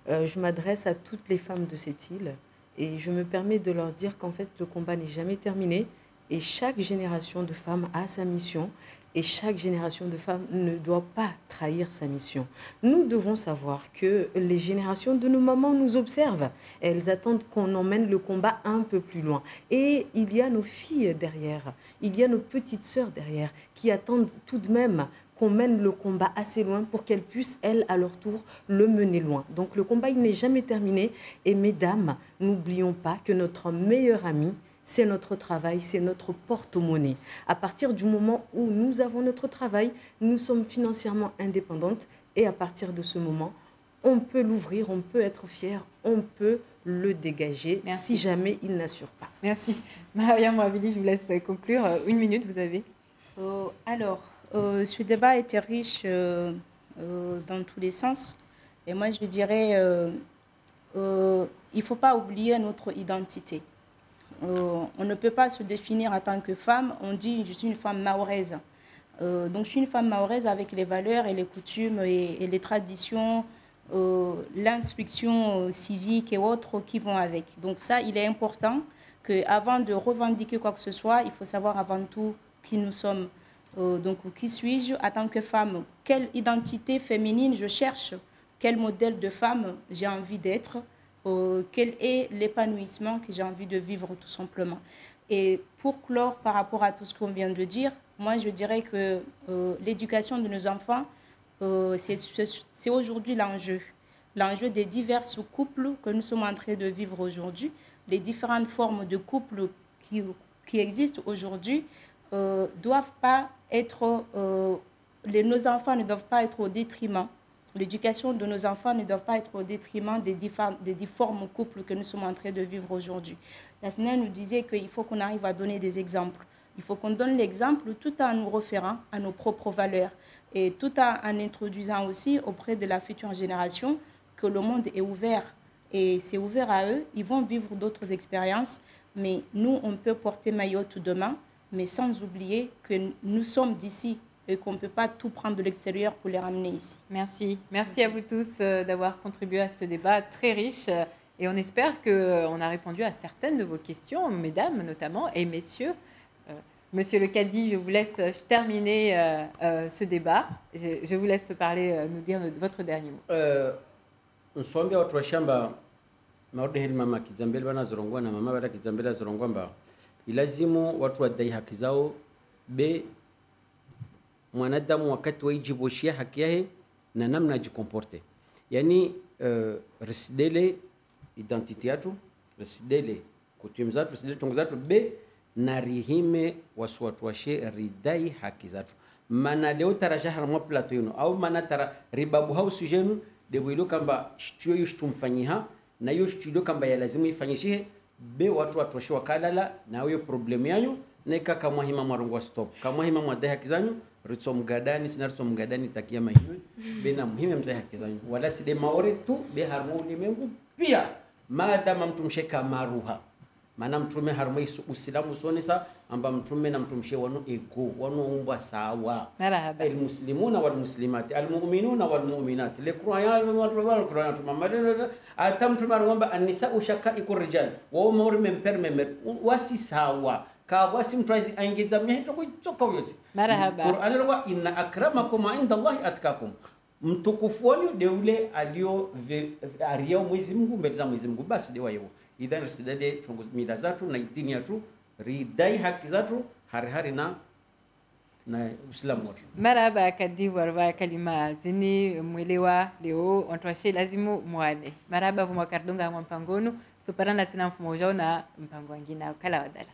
Speaker 3: Je m'adresse à toutes les femmes de cette île et je me permets de leur dire qu'en fait le combat n'est jamais terminé et chaque génération de femmes a sa mission. Et chaque génération de femmes ne doit pas trahir sa mission. Nous devons savoir que les générations de nos mamans nous observent. Elles attendent qu'on emmène le combat un peu plus loin. Et il y a nos filles derrière, il y a nos petites sœurs derrière qui attendent tout de même qu'on mène le combat assez loin pour qu'elles puissent, elles, à leur tour, le mener loin. Donc le combat, il n'est jamais terminé. Et mesdames, n'oublions pas que notre meilleure amie, c'est notre travail, c'est notre porte-monnaie. À partir du moment où nous avons notre travail, nous sommes financièrement indépendantes et à partir de ce moment, on peut l'ouvrir, on peut être fier, on peut le dégager. Merci. Si jamais il n'assure pas.
Speaker 1: Merci. Mariam Ouabili, je vous laisse conclure. 1 minute, vous avez.
Speaker 6: Ce débat était riche dans tous les sens. Et moi, je dirais, il ne faut pas oublier notre identité. On ne peut pas se définir en tant que femme. On dit je suis une femme mahoraise. Donc je suis une femme mahoraise avec les valeurs et les coutumes et les traditions, l'instruction civique et autres qui vont avec. Donc ça, il est important qu'avant de revendiquer quoi que ce soit, il faut savoir avant tout qui nous sommes. Donc qui suis-je en tant que femme? Quelle identité féminine je cherche? Quel modèle de femme j'ai envie d'être? Quel est l'épanouissement que j'ai envie de vivre tout simplement. Et pour clore par rapport à tout ce qu'on vient de dire, moi je dirais que l'éducation de nos enfants, c'est aujourd'hui l'enjeu. L'enjeu des divers couples que nous sommes en train de vivre aujourd'hui, les différentes formes de couples qui existent aujourd'hui. doivent pas être, nos enfants ne doivent pas être au détriment. L'éducation de nos enfants ne doit pas être au détriment des difformes couples que nous sommes en train de vivre aujourd'hui. Yasmina nous disait qu'il faut qu'on arrive à donner des exemples. Il faut qu'on donne l'exemple tout en nous référant à nos propres valeurs et tout en introduisant aussi auprès de la future génération que le monde est ouvert et c'est ouvert à eux. Ils vont vivre d'autres expériences, mais nous, on peut porter Mayotte demain, mais sans oublier que nous sommes d'ici et qu'on ne peut pas tout prendre de l'extérieur pour les ramener ici.
Speaker 1: Merci. Merci à vous tous d'avoir contribué à ce débat très riche. Et on espère qu'on a répondu à certaines de vos questions, mesdames notamment, et messieurs. Monsieur le Cadi, je vous laisse terminer ce débat. Je vous laisse parler, nous dire votre dernier mot.
Speaker 4: Nsombe watu wa shamba maudi hili mama kizambele bana zorongwa na mama bada kizambele zorongwa mba ilazimu watu wadai haki zao be mwanadamu wakati waijiboshia haki yake na namna jikomporte. Yani residele identity yatu, residele kutume zatu, residele tongo zatu be na rihime wasu watu washe ridai haki zatu. Mana leo tara shahara mwa plato yuno au mana tara ribabu hau sujenu debuilo kamba shtuyo yushtumfanyiha na yo shtuyo kamba ya lazimu ifanyishihe be watu washe wakalala na uyo problemu yanyu na ikaka mwahima mwarungwa stop. Kamwahima mwadai haki zanyu ritso mgadani sinarso mgadani takia mahiwe bena muhimu mzai haki zanyu wala side maore tu be harmu ulimwengu pia maadama mtumsheka maruha maana mtume harmu usilamu sonesa amba mtume na mtumshe wanu ego wanu umbwa sawa
Speaker 1: marhaba
Speaker 4: almuslimuna walmuslimati almu'minuna walmu'minati liqur'an wal tumamale atamtume arwamba annisa shaqaiqur rijal wa maore memper wasi sawa kawasi mtwazi aingiza mihito kuchoka yote
Speaker 1: marhaba
Speaker 4: Qur'an wa inna akramakum inda Allah atkakum mtukufu wenu deule alio ario Mwenyezi Mungu mbele za Mwenyezi Mungu basi dewa yao idhan risidade chungu mila zatu na dini yetu ridai haki zatu hari na Uislamu wetu.
Speaker 1: Marhaba Kadi warwa kalima zini mwelewa leo ontwashe lazimu mwane. Marhaba vuma kardunga mwa mpangonu tuparana tena mfumo ujao na mpango wengine kala wadala.